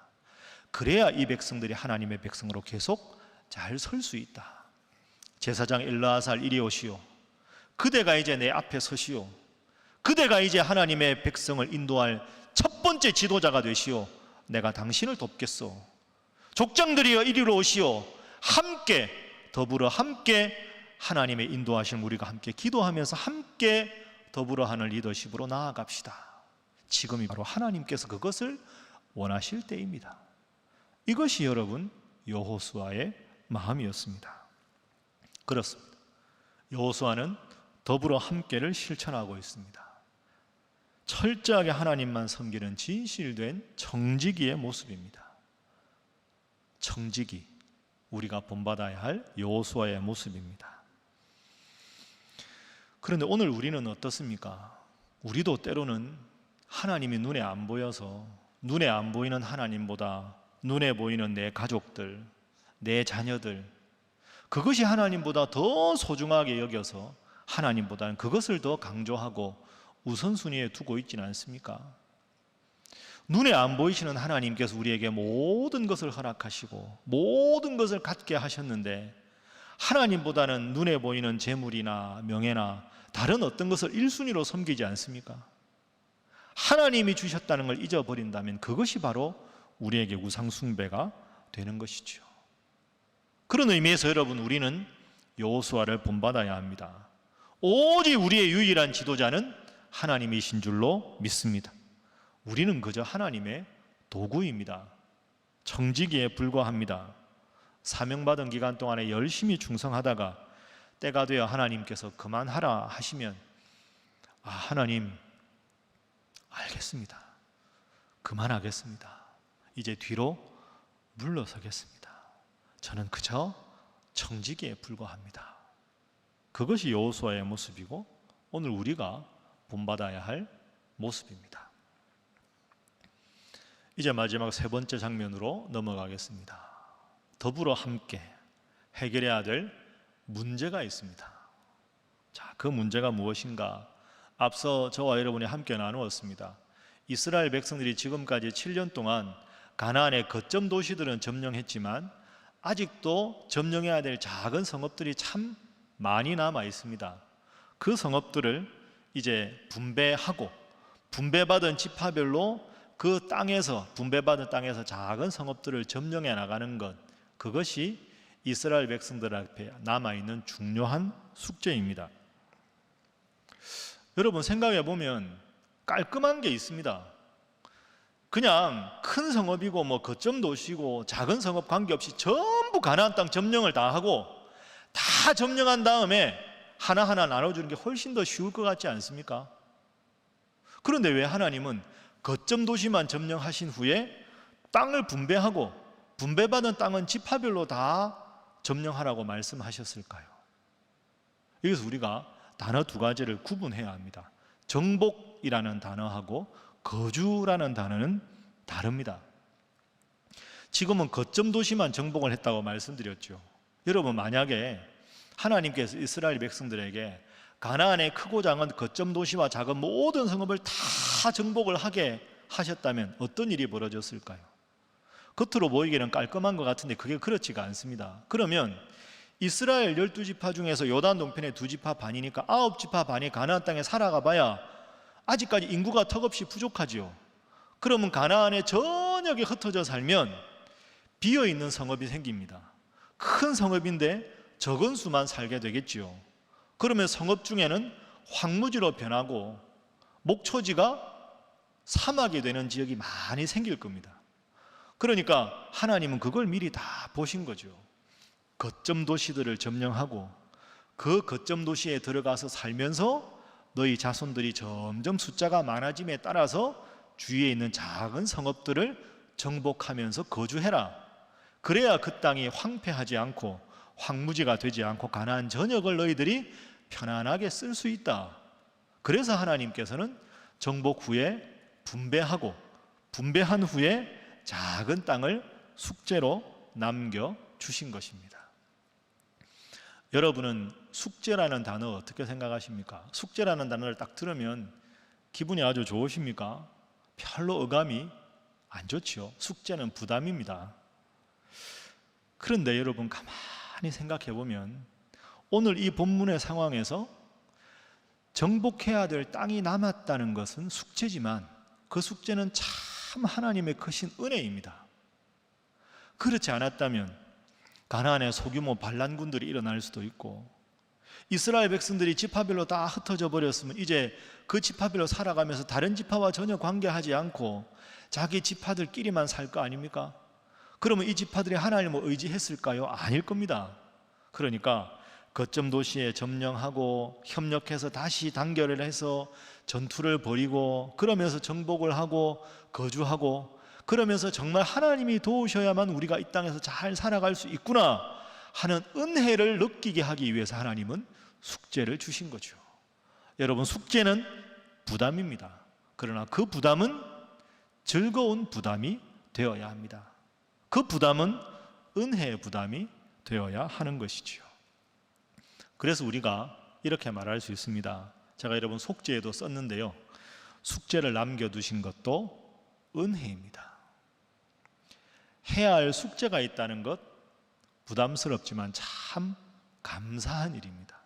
그래야 이 백성들이 하나님의 백성으로 계속 잘 설 수 있다. 제사장 엘르아살 이리 오시오. 그대가 이제 내 앞에 서시오. 그대가 이제 하나님의 백성을 인도할 첫 번째 지도자가 되시오. 내가 당신을 돕겠소. 족장들이여 이리로 오시오. 함께 더불어 함께 하나님의 인도하심 우리가 함께 기도하면서 함께 더불어 하는 리더십으로 나아갑시다. 지금이 바로 하나님께서 그것을 원하실 때입니다. 이것이 여러분 여호수아의 마음이었습니다. 그렇습니다. 여호수아는 더불어 함께를 실천하고 있습니다. 철저하게 하나님만 섬기는 진실된 청지기의 모습입니다. 청지기, 우리가 본받아야 할 여호수아의 모습입니다. 그런데 오늘 우리는 어떻습니까? 우리도 때로는 하나님이 눈에 안 보여서 눈에 안 보이는 하나님보다 눈에 보이는 내 가족들, 내 자녀들, 그것이 하나님보다 더 소중하게 여겨서 하나님보다는 그것을 더 강조하고 우선순위에 두고 있지는 않습니까? 눈에 안 보이시는 하나님께서 우리에게 모든 것을 허락하시고 모든 것을 갖게 하셨는데, 하나님보다는 눈에 보이는 재물이나 명예나 다른 어떤 것을 1순위로 섬기지 않습니까? 하나님이 주셨다는 걸 잊어버린다면 그것이 바로 우리에게 우상숭배가 되는 것이죠. 그런 의미에서 여러분, 우리는 여호수아를 본받아야 합니다. 오직 우리의 유일한 지도자는 하나님이신 줄로 믿습니다. 우리는 그저 하나님의 도구입니다. 청지기에 불과합니다. 사명받은 기간 동안에 열심히 충성하다가 때가 되어 하나님께서 그만하라 하시면, 아, 하나님 알겠습니다. 그만하겠습니다. 이제 뒤로 물러서겠습니다. 저는 그저 청지기에 불과합니다. 그것이 여호수아의 모습이고 오늘 우리가 본받아야 할 모습입니다. 이제 마지막 세 번째 장면으로 넘어가겠습니다. 더불어 함께 해결해야 될 문제가 있습니다. 자, 그 문제가 무엇인가? 앞서 저와 여러분이 함께 나누었습니다. 이스라엘 백성들이 지금까지 7년 동안 가나안의 거점 도시들은 점령했지만 아직도 점령해야 될 작은 성읍들이 참 많이 남아 있습니다. 그 성읍들을 이제 분배하고 분배받은 지파별로 그 땅에서, 분배받은 땅에서 작은 성읍들을 점령해 나가는 것, 그것이 이스라엘 백성들 앞에 남아있는 중요한 숙제입니다. 여러분 생각해 보면 깔끔한 게 있습니다. 그냥 큰 성읍이고 뭐 거점 도시고 작은 성읍 관계없이 전부 가나안 땅 점령을 다 하고 다 점령한 다음에 하나하나 나눠주는 게 훨씬 더 쉬울 것 같지 않습니까? 그런데 왜 하나님은 거점 도시만 점령하신 후에 땅을 분배하고 분배받은 땅은 지파별로 다 점령하라고 말씀하셨을까요? 여기서 우리가 단어 두 가지를 구분해야 합니다. 정복이라는 단어하고 거주라는 단어는 다릅니다. 지금은 거점 도시만 정복을 했다고 말씀드렸죠. 여러분, 만약에 하나님께서 이스라엘 백성들에게 가나안의 크고 작은 거점 도시와 작은 모든 성읍을 다 정복을 하게 하셨다면 어떤 일이 벌어졌을까요? 겉으로 보이기는 깔끔한 것 같은데 그게 그렇지가 않습니다. 그러면 이스라엘 12지파 중에서 요단 동편의 2지파 반이니까 9지파 반이 가나안 땅에 살아가 봐야 아직까지 인구가 턱없이 부족하죠. 그러면 가나안의 전역에 흩어져 살면 비어있는 성읍이 생깁니다. 큰 성읍인데 적은 수만 살게 되겠지요. 그러면 성읍 중에는 황무지로 변하고 목초지가 사막이 되는 지역이 많이 생길 겁니다. 그러니까 하나님은 그걸 미리 다 보신 거죠. 거점 도시들을 점령하고 그 거점 도시에 들어가서 살면서 너희 자손들이 점점 숫자가 많아짐에 따라서 주위에 있는 작은 성읍들을 정복하면서 거주해라. 그래야 그 땅이 황폐하지 않고 황무지가 되지 않고 가나안 전역을 너희들이 편안하게 쓸 수 있다. 그래서 하나님께서는 정복 후에 분배하고 분배한 후에 작은 땅을 숙제로 남겨주신 것입니다. 여러분은 숙제라는 단어 어떻게 생각하십니까? 숙제라는 단어를 딱 들으면 기분이 아주 좋으십니까? 별로 어감이 안 좋죠. 숙제는 부담입니다. 그런데 여러분 가만히 생각해 보면 오늘 이 본문의 상황에서 정복해야 될 땅이 남았다는 것은 숙제지만 그 숙제는 참 하나님의 크신 은혜입니다. 그렇지 않았다면 가나안에 소규모 반란군들이 일어날 수도 있고 이스라엘 백성들이 지파별로 다 흩어져 버렸으면 이제 그 지파별로 살아가면서 다른 지파와 전혀 관계하지 않고 자기 지파들끼리만 살 거 아닙니까? 그러면 이 지파들이 하나님을 의지했을까요? 아닐 겁니다. 그러니까 거점 도시에 점령하고 협력해서 다시 단결을 해서 전투를 벌이고 그러면서 정복을 하고 거주하고 그러면서 정말 하나님이 도우셔야만 우리가 이 땅에서 잘 살아갈 수 있구나 하는 은혜를 느끼게 하기 위해서 하나님은 숙제를 주신 거죠. 여러분 숙제는 부담입니다. 그러나 그 부담은 즐거운 부담이 되어야 합니다. 그 부담은 은혜의 부담이 되어야 하는 것이지요. 그래서 우리가 이렇게 말할 수 있습니다. 제가 여러분 속죄에도 썼는데요. 숙제를 남겨두신 것도 은혜입니다. 해야 할 숙제가 있다는 것 부담스럽지만 참 감사한 일입니다.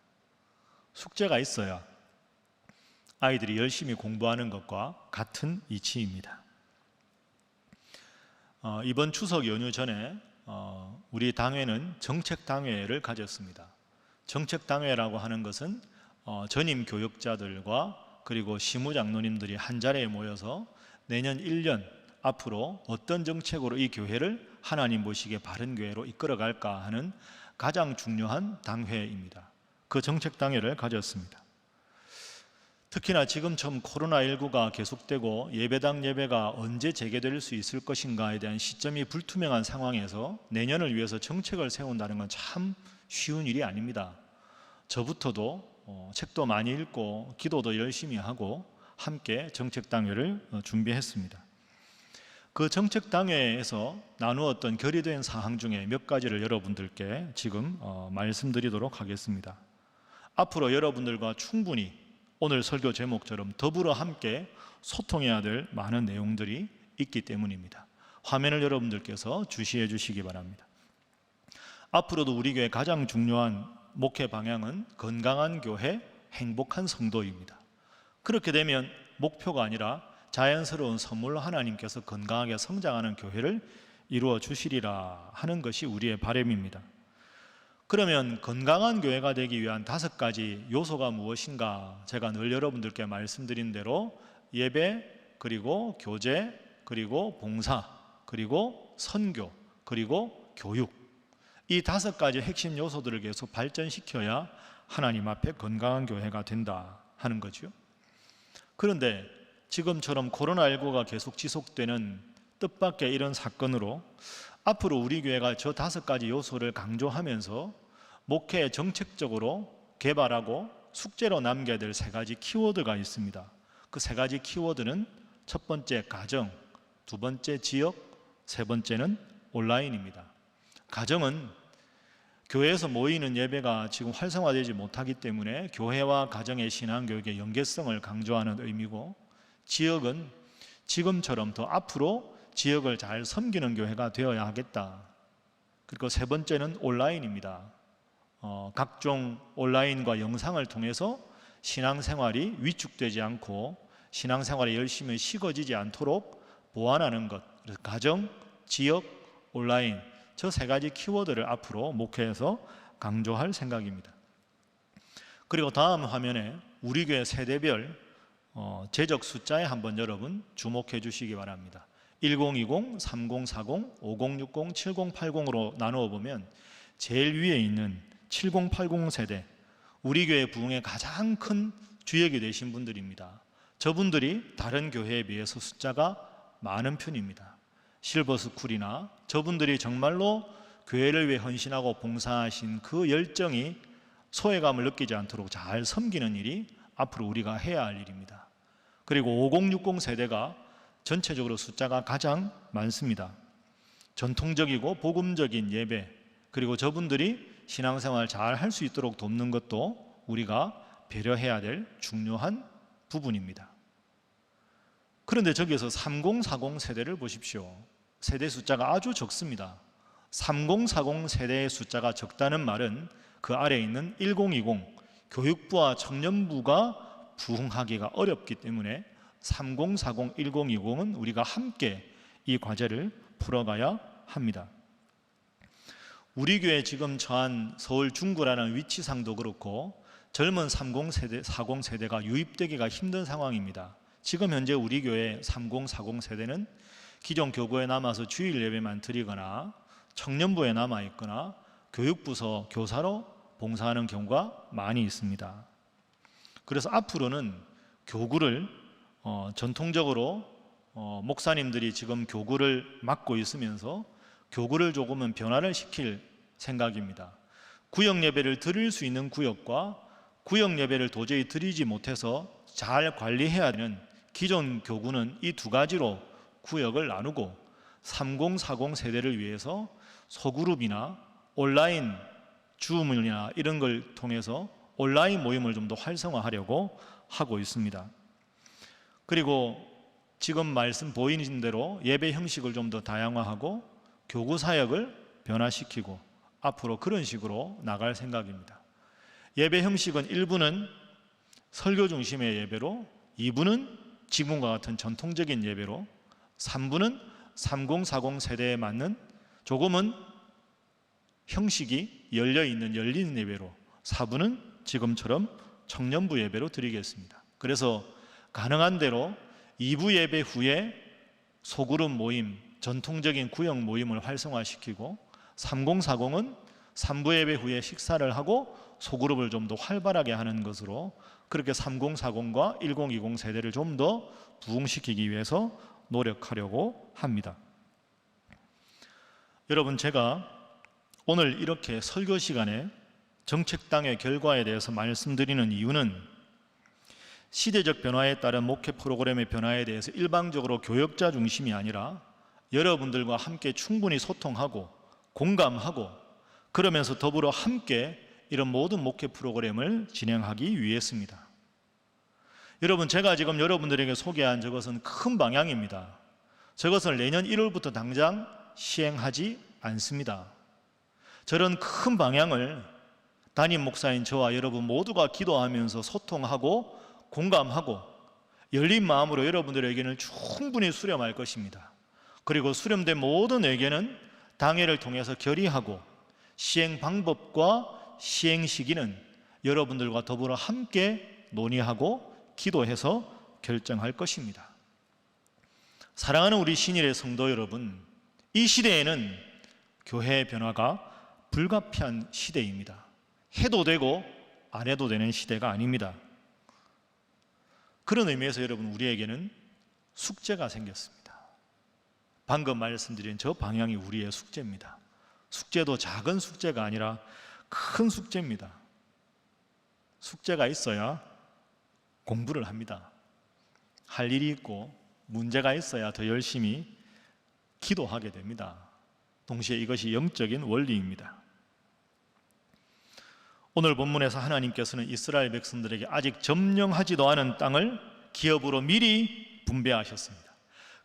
숙제가 있어야 아이들이 열심히 공부하는 것과 같은 이치입니다. 이번 추석 연휴 전에 우리 당회는 정책당회를 가졌습니다. 정책당회라고 하는 것은 전임 교육자들과 그리고 시무장로님들이 한 자리에 모여서 내년 1년 앞으로 어떤 정책으로 이 교회를 하나님 보시기에 바른 교회로 이끌어갈까 하는 가장 중요한 당회입니다. 그 정책당회를 가졌습니다. 특히나 지금처럼 코로나19가 계속되고 예배당 예배가 언제 재개될 수 있을 것인가에 대한 시점이 불투명한 상황에서 내년을 위해서 정책을 세운다는 건 참 쉬운 일이 아닙니다. 저부터도 책도 많이 읽고 기도도 열심히 하고 함께 정책당회를 준비했습니다. 그 정책당회에서 나누었던 결의된 사항 중에 몇 가지를 여러분들께 지금 말씀드리도록 하겠습니다. 앞으로 여러분들과 충분히 오늘 설교 제목처럼 더불어 함께 소통해야 될 많은 내용들이 있기 때문입니다. 화면을 여러분들께서 주시해 주시기 바랍니다. 앞으로도 우리 교회 가장 중요한 목회 방향은 건강한 교회, 행복한 성도입니다. 그렇게 되면 목표가 아니라 자연스러운 선물로 하나님께서 건강하게 성장하는 교회를 이루어 주시리라 하는 것이 우리의 바람입니다. 그러면 건강한 교회가 되기 위한 5가지 요소가 무엇인가? 제가 늘 여러분들께 말씀드린 대로 예배, 그리고 교제, 그리고 봉사, 그리고 선교, 그리고 교육, 이 5가지 핵심 요소들을 계속 발전시켜야 하나님 앞에 건강한 교회가 된다 하는 거죠. 그런데 지금처럼 코로나19가 계속 지속되는 뜻밖의 이런 사건으로 앞으로 우리 교회가 저 5가지 요소를 강조하면서 목회에 정책적으로 개발하고 숙제로 남겨야 될 3가지 키워드가 있습니다. 그 3가지 키워드는 첫 번째 가정, 두 번째 지역, 세 번째는 온라인입니다. 가정은 교회에서 모이는 예배가 지금 활성화되지 못하기 때문에 교회와 가정의 신앙교육의 연계성을 강조하는 의미고, 지역은 지금처럼 더 앞으로 지역을 잘 섬기는 교회가 되어야 하겠다. 그리고 세 번째는 온라인입니다. 각종 온라인과 영상을 통해서 신앙생활이 위축되지 않고 신앙생활이 열심히 식어지지 않도록 보완하는 것. 그래서 가정, 지역, 온라인, 저 3가지 키워드를 앞으로 목회에서 강조할 생각입니다. 그리고 다음 화면에 우리 교회 세대별 제적 숫자에 한번 여러분 주목해 주시기 바랍니다. 1020, 3040, 5060, 7080으로 나누어 보면 제일 위에 있는 7080 세대, 우리 교회 부흥의 가장 큰 주역이 되신 분들입니다. 저분들이 다른 교회에 비해서 숫자가 많은 편입니다. 실버스쿨이나 저분들이 정말로 교회를 위해 헌신하고 봉사하신 그 열정이 소외감을 느끼지 않도록 잘 섬기는 일이 앞으로 우리가 해야 할 일입니다. 그리고 5060 세대가 전체적으로 숫자가 가장 많습니다. 전통적이고 복음적인 예배, 그리고 저분들이 신앙생활 잘 할 수 있도록 돕는 것도 우리가 배려해야 될 중요한 부분입니다. 그런데 저기에서 3040 세대를 보십시오. 세대 숫자가 아주 적습니다. 3040 세대의 숫자가 적다는 말은 그 아래에 있는 1020 교육부와 청년부가 부흥하기가 어렵기 때문에 3040, 1020은 우리가 함께 이 과제를 풀어가야 합니다. 우리 교회 지금 처한 서울 중구라는 위치상도 그렇고 젊은 30세대, 40세대가 유입되기가 힘든 상황입니다. 지금 현재 우리 교회 3040 세대는 기존 교구에 남아서 주일 예배만 드리거나 청년부에 남아 있거나 교육부서 교사로 봉사하는 경우가 많이 있습니다. 그래서 앞으로는 교구를 전통적으로 목사님들이 지금 교구를 맡고 있으면서 교구를 조금은 변화를 시킬 생각입니다. 구역 예배를 드릴 수 있는 구역과 구역 예배를 도저히 드리지 못해서 잘 관리해야 하는 기존 교구는 이 두 가지로 구역을 나누고 3040 세대를 위해서 소그룹이나 온라인 줌이나 이런 걸 통해서 온라인 모임을 좀 더 활성화하려고 하고 있습니다. 그리고 지금 말씀 보이는 대로 예배 형식을 좀 더 다양화하고 교구 사역을 변화시키고 앞으로 그런 식으로 나갈 생각입니다. 예배 형식은 1부는 설교 중심의 예배로, 2부는 지금과 같은 전통적인 예배로, 3부는 3040 세대에 맞는 조금은 형식이 열려있는 열린 예배로, 4부는 지금처럼 청년부 예배로 드리겠습니다. 그래서 가능한 대로 2부 예배 후에 소그룹 모임, 전통적인 구역 모임을 활성화시키고 3040은 3부 예배 후에 식사를 하고 소그룹을 좀 더 활발하게 하는 것으로 그렇게 3040과 1020 세대를 좀 더 부흥시키기 위해서 노력하려고 합니다. 여러분, 제가 오늘 이렇게 설교 시간에 정책당의 결과에 대해서 말씀드리는 이유는 시대적 변화에 따른 목회 프로그램의 변화에 대해서 일방적으로 교역자 중심이 아니라 여러분들과 함께 충분히 소통하고 공감하고 그러면서 더불어 함께 이런 모든 목회 프로그램을 진행하기 위해서입니다. 여러분, 제가 지금 여러분들에게 소개한 저것은 큰 방향입니다. 저것을 내년 1월부터 당장 시행하지 않습니다. 저런 큰 방향을 담임 목사인 저와 여러분 모두가 기도하면서 소통하고 공감하고 열린 마음으로 여러분들의 의견을 충분히 수렴할 것입니다. 그리고 수렴된 모든 의견은 당회를 통해서 결의하고 시행 방법과 시행 시기는 여러분들과 더불어 함께 논의하고 기도해서 결정할 것입니다. 사랑하는 우리 신일의 성도 여러분, 이 시대에는 교회의 변화가 불가피한 시대입니다. 해도 되고 안 해도 되는 시대가 아닙니다. 그런 의미에서 여러분, 우리에게는 숙제가 생겼습니다. 방금 말씀드린 저 방향이 우리의 숙제입니다. 숙제도 작은 숙제가 아니라 큰 숙제입니다. 숙제가 있어야 공부를 합니다. 할 일이 있고 문제가 있어야 더 열심히 기도하게 됩니다. 동시에 이것이 영적인 원리입니다. 오늘 본문에서 하나님께서는 이스라엘 백성들에게 아직 점령하지도 않은 땅을 기업으로 미리 분배하셨습니다.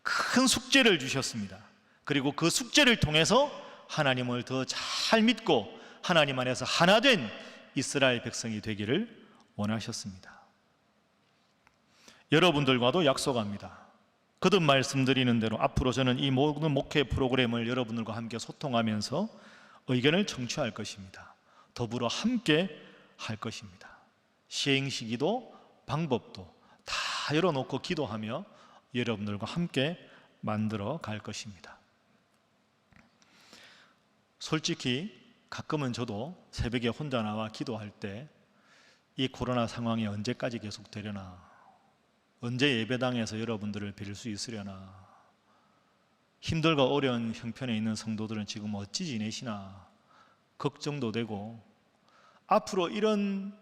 큰 숙제를 주셨습니다. 그리고 그 숙제를 통해서 하나님을 더 잘 믿고 하나님 안에서 하나 된 이스라엘 백성이 되기를 원하셨습니다. 여러분들과도 약속합니다. 거듭 말씀드리는 대로 앞으로 저는 이 모든 목회 프로그램을 여러분들과 함께 소통하면서 의견을 청취할 것입니다. 더불어 함께 할 것입니다. 시행 시기도 방법도 다 다 열어놓고 기도하며 여러분들과 함께 만들어 갈 것입니다. 솔직히 가끔은 저도 새벽에 혼자 나와 기도할 때 이 코로나 상황이 언제까지 계속되려나, 언제 예배당에서 여러분들을 뵐 수 있으려나, 힘들고 어려운 형편에 있는 성도들은 지금 어찌 지내시나 걱정도 되고, 앞으로 이런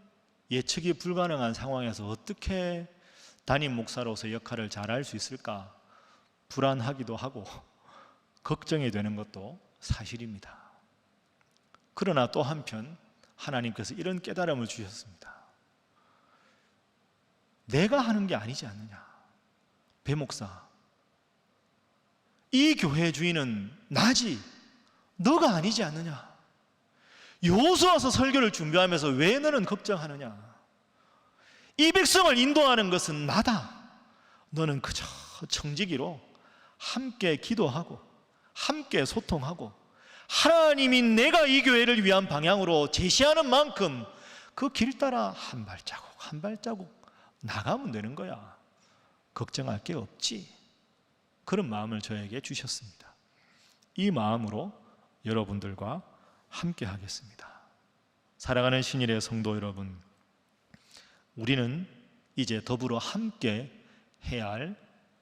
예측이 불가능한 상황에서 어떻게 담임 목사로서 역할을 잘할 수 있을까 불안하기도 하고 걱정이 되는 것도 사실입니다. 그러나 또 한편 하나님께서 이런 깨달음을 주셨습니다. 내가 하는 게 아니지 않느냐. 배 목사, 이 교회 주인은 나지 너가 아니지 않느냐. 여호수아서 설교를 준비하면서 왜 너는 걱정하느냐. 이 백성을 인도하는 것은 나다. 너는 그저 청지기로 함께 기도하고 함께 소통하고 하나님이 내가 이 교회를 위한 방향으로 제시하는 만큼 그 길 따라 한 발자국 한 발자국 나가면 되는 거야. 걱정할 게 없지. 그런 마음을 저에게 주셨습니다. 이 마음으로 여러분들과 함께 하겠습니다. 사랑하는 신일의 성도 여러분, 우리는 이제 더불어 함께 해야 할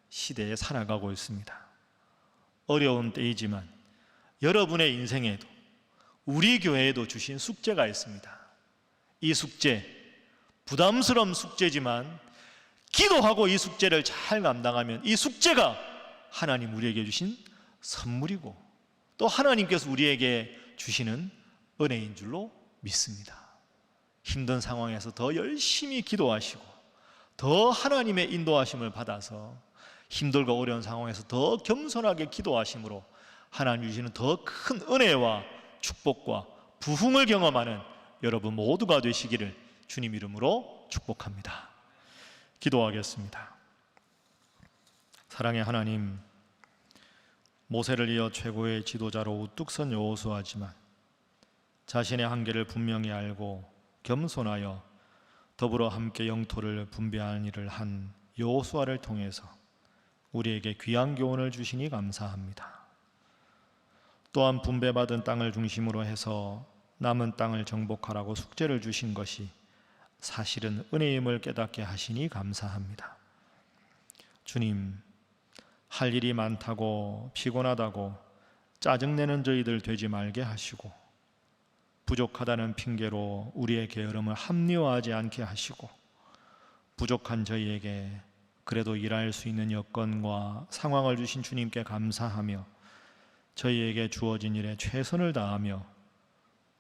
시대에 살아가고 있습니다. 어려운 때이지만 여러분의 인생에도 우리 교회에도 주신 숙제가 있습니다. 이 숙제, 부담스러운 숙제지만 기도하고 이 숙제를 잘 감당하면 이 숙제가 하나님 우리에게 주신 선물이고 또 하나님께서 우리에게 주시는 은혜인 줄로 믿습니다. 힘든 상황에서 더 열심히 기도하시고 더 하나님의 인도하심을 받아서 힘들고 어려운 상황에서 더 겸손하게 기도하심으로 하나님 주시는 더 큰 은혜와 축복과 부흥을 경험하는 여러분 모두가 되시기를 주님 이름으로 축복합니다. 기도하겠습니다. 사랑의 하나님, 모세를 이어 최고의 지도자로 우뚝 선 여호수아지만 자신의 한계를 분명히 알고 겸손하여 더불어 함께 영토를 분배하는 일을 한 여호수아를 통해서 우리에게 귀한 교훈을 주시니 감사합니다. 또한 분배받은 땅을 중심으로 해서 남은 땅을 정복하라고 숙제를 주신 것이 사실은 은혜임을 깨닫게 하시니 감사합니다. 주님, 할 일이 많다고 피곤하다고 짜증내는 저희들 되지 말게 하시고 부족하다는 핑계로 우리의 게으름을 합리화하지 않게 하시고 부족한 저희에게 그래도 일할 수 있는 여건과 상황을 주신 주님께 감사하며 저희에게 주어진 일에 최선을 다하며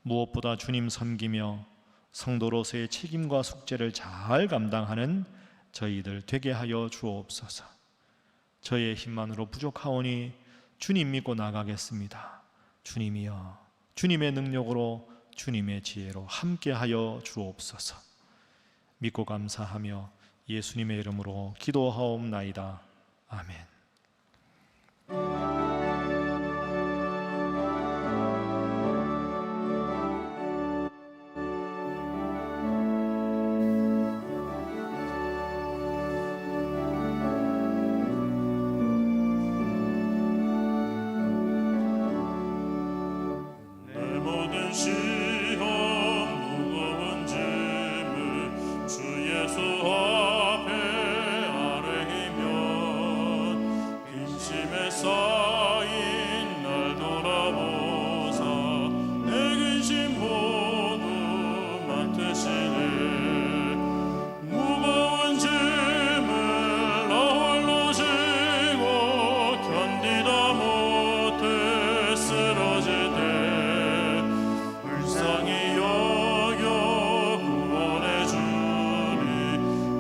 무엇보다 주님 섬기며 성도로서의 책임과 숙제를 잘 감당하는 저희들 되게 하여 주옵소서. 저희의 힘만으로 부족하오니 주님 믿고 나가겠습니다. 주님이여, 주님의 능력으로 주님의 지혜로 함께하여 주옵소서. 믿고 감사하며 예수님의 이름으로 기도하옵나이다. 아멘. 내 모든 시험 무거운 짐을 주 예수 앞에 아뢰이면 근심에 쌓인 날 돌아보사 내 근심 모두 맡으시네. 무거운 짐을 나 홀로 지고 견디다 못해 쓰러질 때 불쌍히 여겨 구원해 주니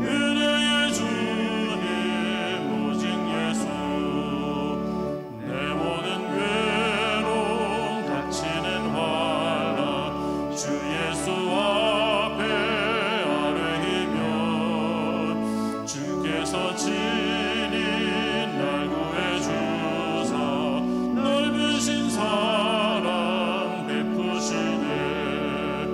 은혜의 주님 오직 예수. 내 모든 괴로움 닥치는 환난 주 예수 앞에 아뢰이면 주께서 친히 날 구해 주사 넓은 신사랑 베푸시네.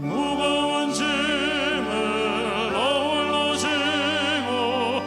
무거운 짐을 나 홀로 지고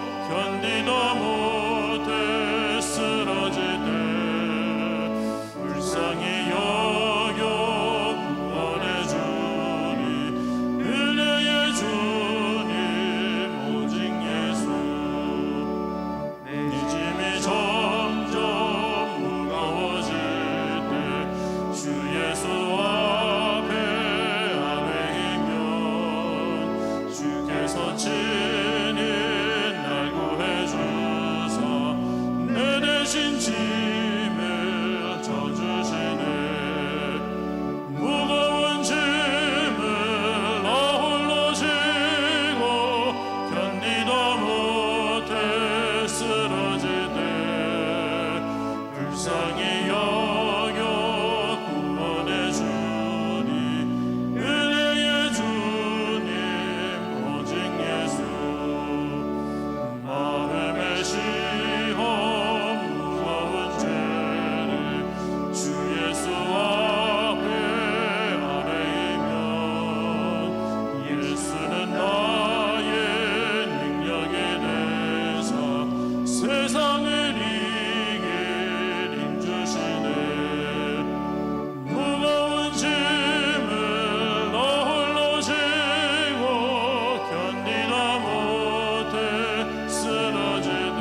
세상을 이길 힘주시네 무거운 짐을 너 홀로 지고 견디다 못해 쓰러지네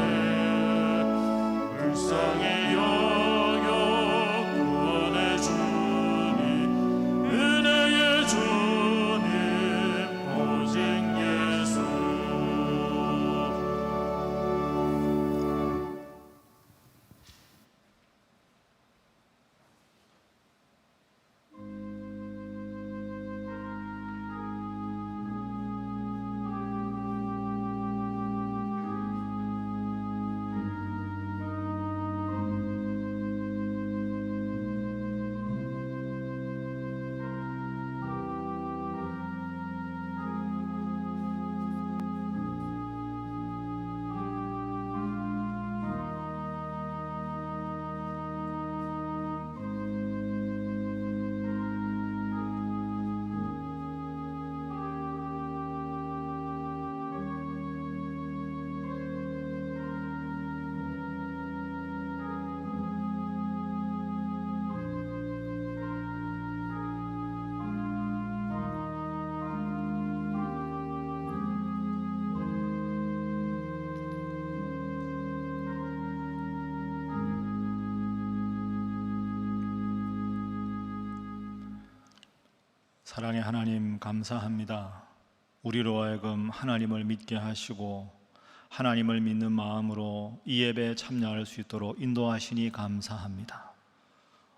불쌍히 여겨 구원해 주니 은혜의 주님 오직 예수 사랑의 하나님 감사합니다. 우리로 하여금 하나님을 믿게 하시고 하나님을 믿는 마음으로 이 예배에 참여할 수 있도록 인도하시니 감사합니다.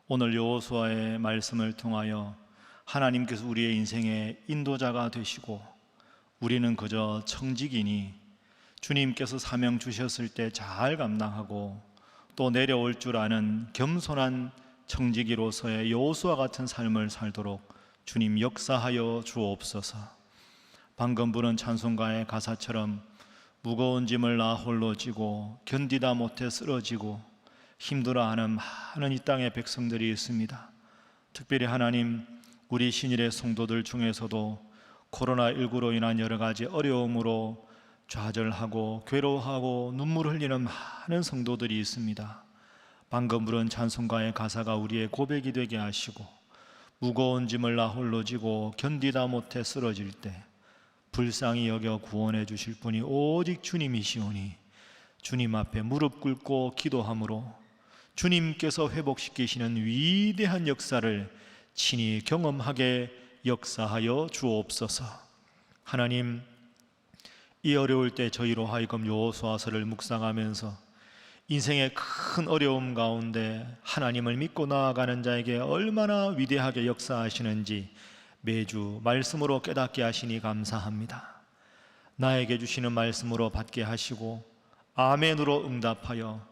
오늘 여호수아의 말씀을 통하여 하나님께서 우리의 인생의 인도자가 되시고 우리는 그저 청직이니 주님께서 사명 주셨을 때 잘 감당하고 또 내려올 줄 아는 겸손한 청지기로서의 여호수아 같은 삶을 살도록 주님 역사하여 주옵소서. 방금 부른 찬송가의 가사처럼 무거운 짐을 나 홀로 지고 견디다 못해 쓰러지고 힘들어하는 많은 이 땅의 백성들이 있습니다. 특별히 하나님, 우리 신일의 성도들 중에서도 코로나19로 인한 여러 가지 어려움으로 좌절하고 괴로워하고 눈물 흘리는 많은 성도들이 있습니다. 방금 부른 찬송가의 가사가 우리의 고백이 되게 하시고 무거운 짐을 나 홀로 지고 견디다 못해 쓰러질 때 불쌍히 여겨 구원해 주실 분이 오직 주님이시오니 주님 앞에 무릎 꿇고 기도함으로 주님께서 회복시키시는 위대한 역사를 친히 경험하게 역사하여 주옵소서. 하나님, 이 어려울 때 저희로 하여금 여호수아서를 묵상하면서 인생의 큰 어려움 가운데 하나님을 믿고 나아가는 자에게 얼마나 위대하게 역사하시는지 매주 말씀으로 깨닫게 하시니 감사합니다. 나에게 주시는 말씀으로 받게 하시고 아멘으로 응답하여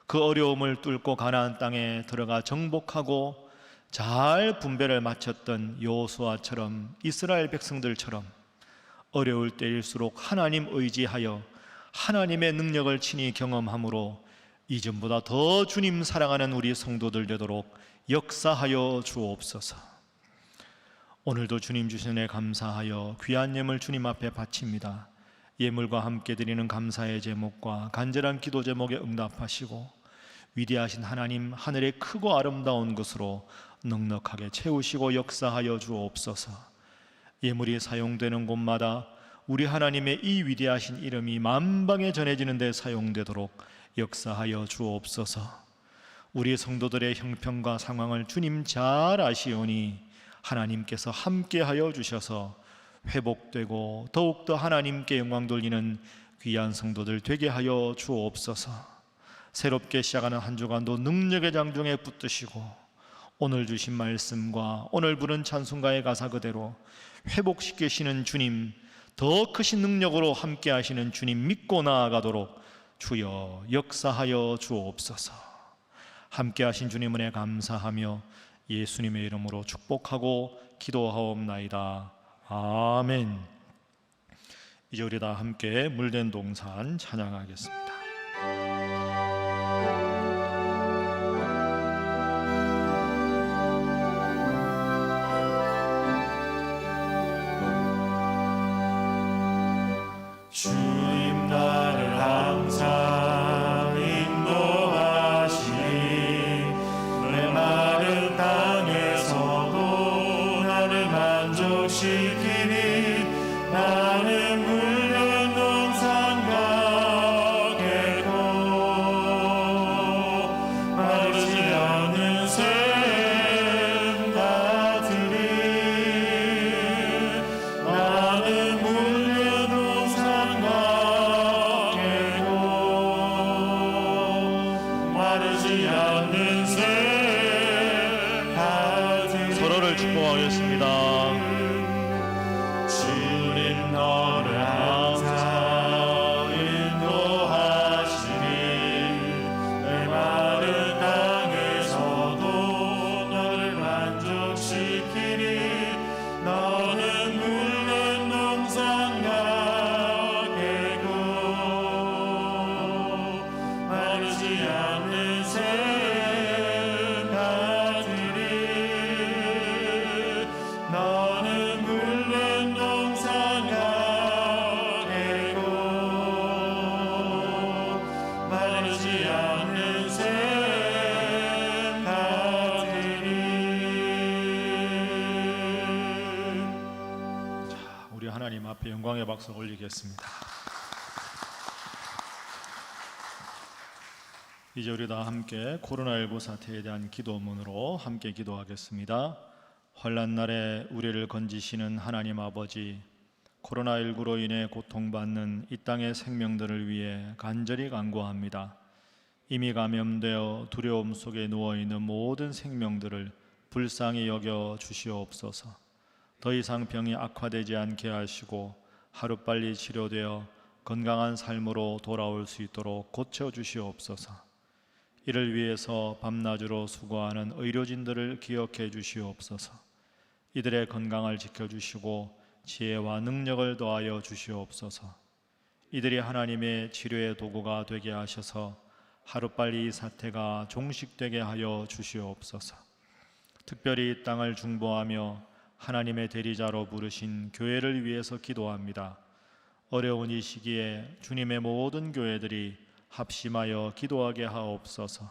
그 어려움을 뚫고 가나안 땅에 들어가 정복하고 잘 분배를 마쳤던 여호수아처럼 이스라엘 백성들처럼 어려울 때일수록 하나님 의지하여 하나님의 능력을 친히 경험함으로 이전보다 더 주님 사랑하는 우리 성도들 되도록 역사하여 주옵소서. 오늘도 주님 주신 애 감사하여 귀한 예물 주님 앞에 바칩니다. 예물과 함께 드리는 감사의 제목과 간절한 기도 제목에 응답하시고 위대하신 하나님, 하늘의 크고 아름다운 것으로 넉넉하게 채우시고 역사하여 주옵소서. 예물이 사용되는 곳마다 우리 하나님의 이 위대하신 이름이 만방에 전해지는 데 사용되도록 역사하여 주옵소서. 우리 성도들의 형편과 상황을 주님 잘 아시오니 하나님께서 함께하여 주셔서 회복되고 더욱더 하나님께 영광 돌리는 귀한 성도들 되게 하여 주옵소서. 새롭게 시작하는 한 주간도 능력의 장중에 붙드시고 오늘 주신 말씀과 오늘 부른 찬송가의 가사 그대로 회복시키시는 주님, 더 크신 능력으로 함께 하시는 주님 믿고 나아가도록 주여 역사하여 주옵소서. 함께 하신 주님 은혜 감사하며 예수님의 이름으로 축복하고 기도하옵나이다. 아멘. 이제 우리 다 함께 물된 동산 찬양하겠습니다. 주님 나를 항상 앞에 영광의 박수 올리겠습니다. 이제 우리 다 함께 코로나19 사태에 대한 기도문으로 함께 기도하겠습니다. 환난 날에 우리를 건지시는 하나님 아버지, 코로나19로 인해 고통받는 이 땅의 생명들을 위해 간절히 간구합니다. 이미 감염되어 두려움 속에 누워있는 모든 생명들을 불쌍히 여겨 주시옵소서. 더 이상 병이 악화되지 않게 하시고 하루빨리 치료되어 건강한 삶으로 돌아올 수 있도록 고쳐주시옵소서. 이를 위해서 밤낮으로 수고하는 의료진들을 기억해 주시옵소서. 이들의 건강을 지켜주시고 지혜와 능력을 더하여 주시옵소서. 이들이 하나님의 치료의 도구가 되게 하셔서 하루빨리 이 사태가 종식되게 하여 주시옵소서. 특별히 이 땅을 중보하며 하나님의 대리자로 부르신 교회를 위해서 기도합니다. 어려운 이 시기에 주님의 모든 교회들이 합심하여 기도하게 하옵소서.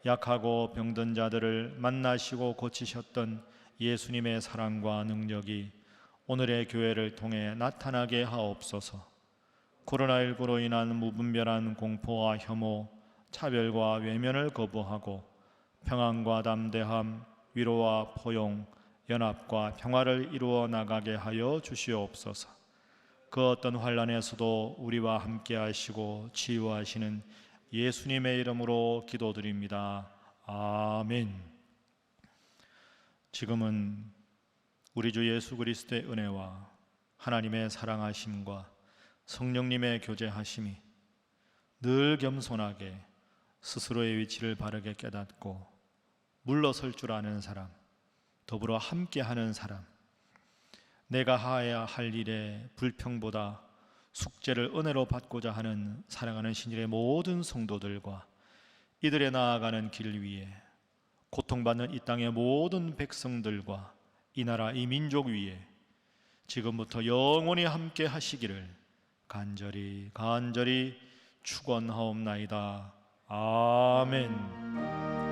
약하고 병든 자들을 만나시고 고치셨던 예수님의 사랑과 능력이 오늘의 교회를 통해 나타나게 하옵소서. 코로나19로 인한 무분별한 공포와 혐오, 차별과 외면을 거부하고 평안과 담대함, 위로와 포용, 연합과 평화를 이루어 나가게 하여 주시옵소서. 그 어떤 환난에서도 우리와 함께 하시고 치유하시는 예수님의 이름으로 기도드립니다. 아멘. 지금은 우리 주 예수 그리스도의 은혜와 하나님의 사랑하심과 성령님의 교제하심이 늘 겸손하게 스스로의 위치를 바르게 깨닫고 물러설 줄 아는 사람, 더불어 함께하는 사람, 내가 하여야 할 일에 불평보다 숙제를 은혜로 받고자 하는 사랑하는 신일의 모든 성도들과 이들의 나아가는 길 위에 고통받는 이 땅의 모든 백성들과 이 나라 이 민족 위에 지금부터 영원히 함께 하시기를 간절히 축원하옵나이다. 아멘.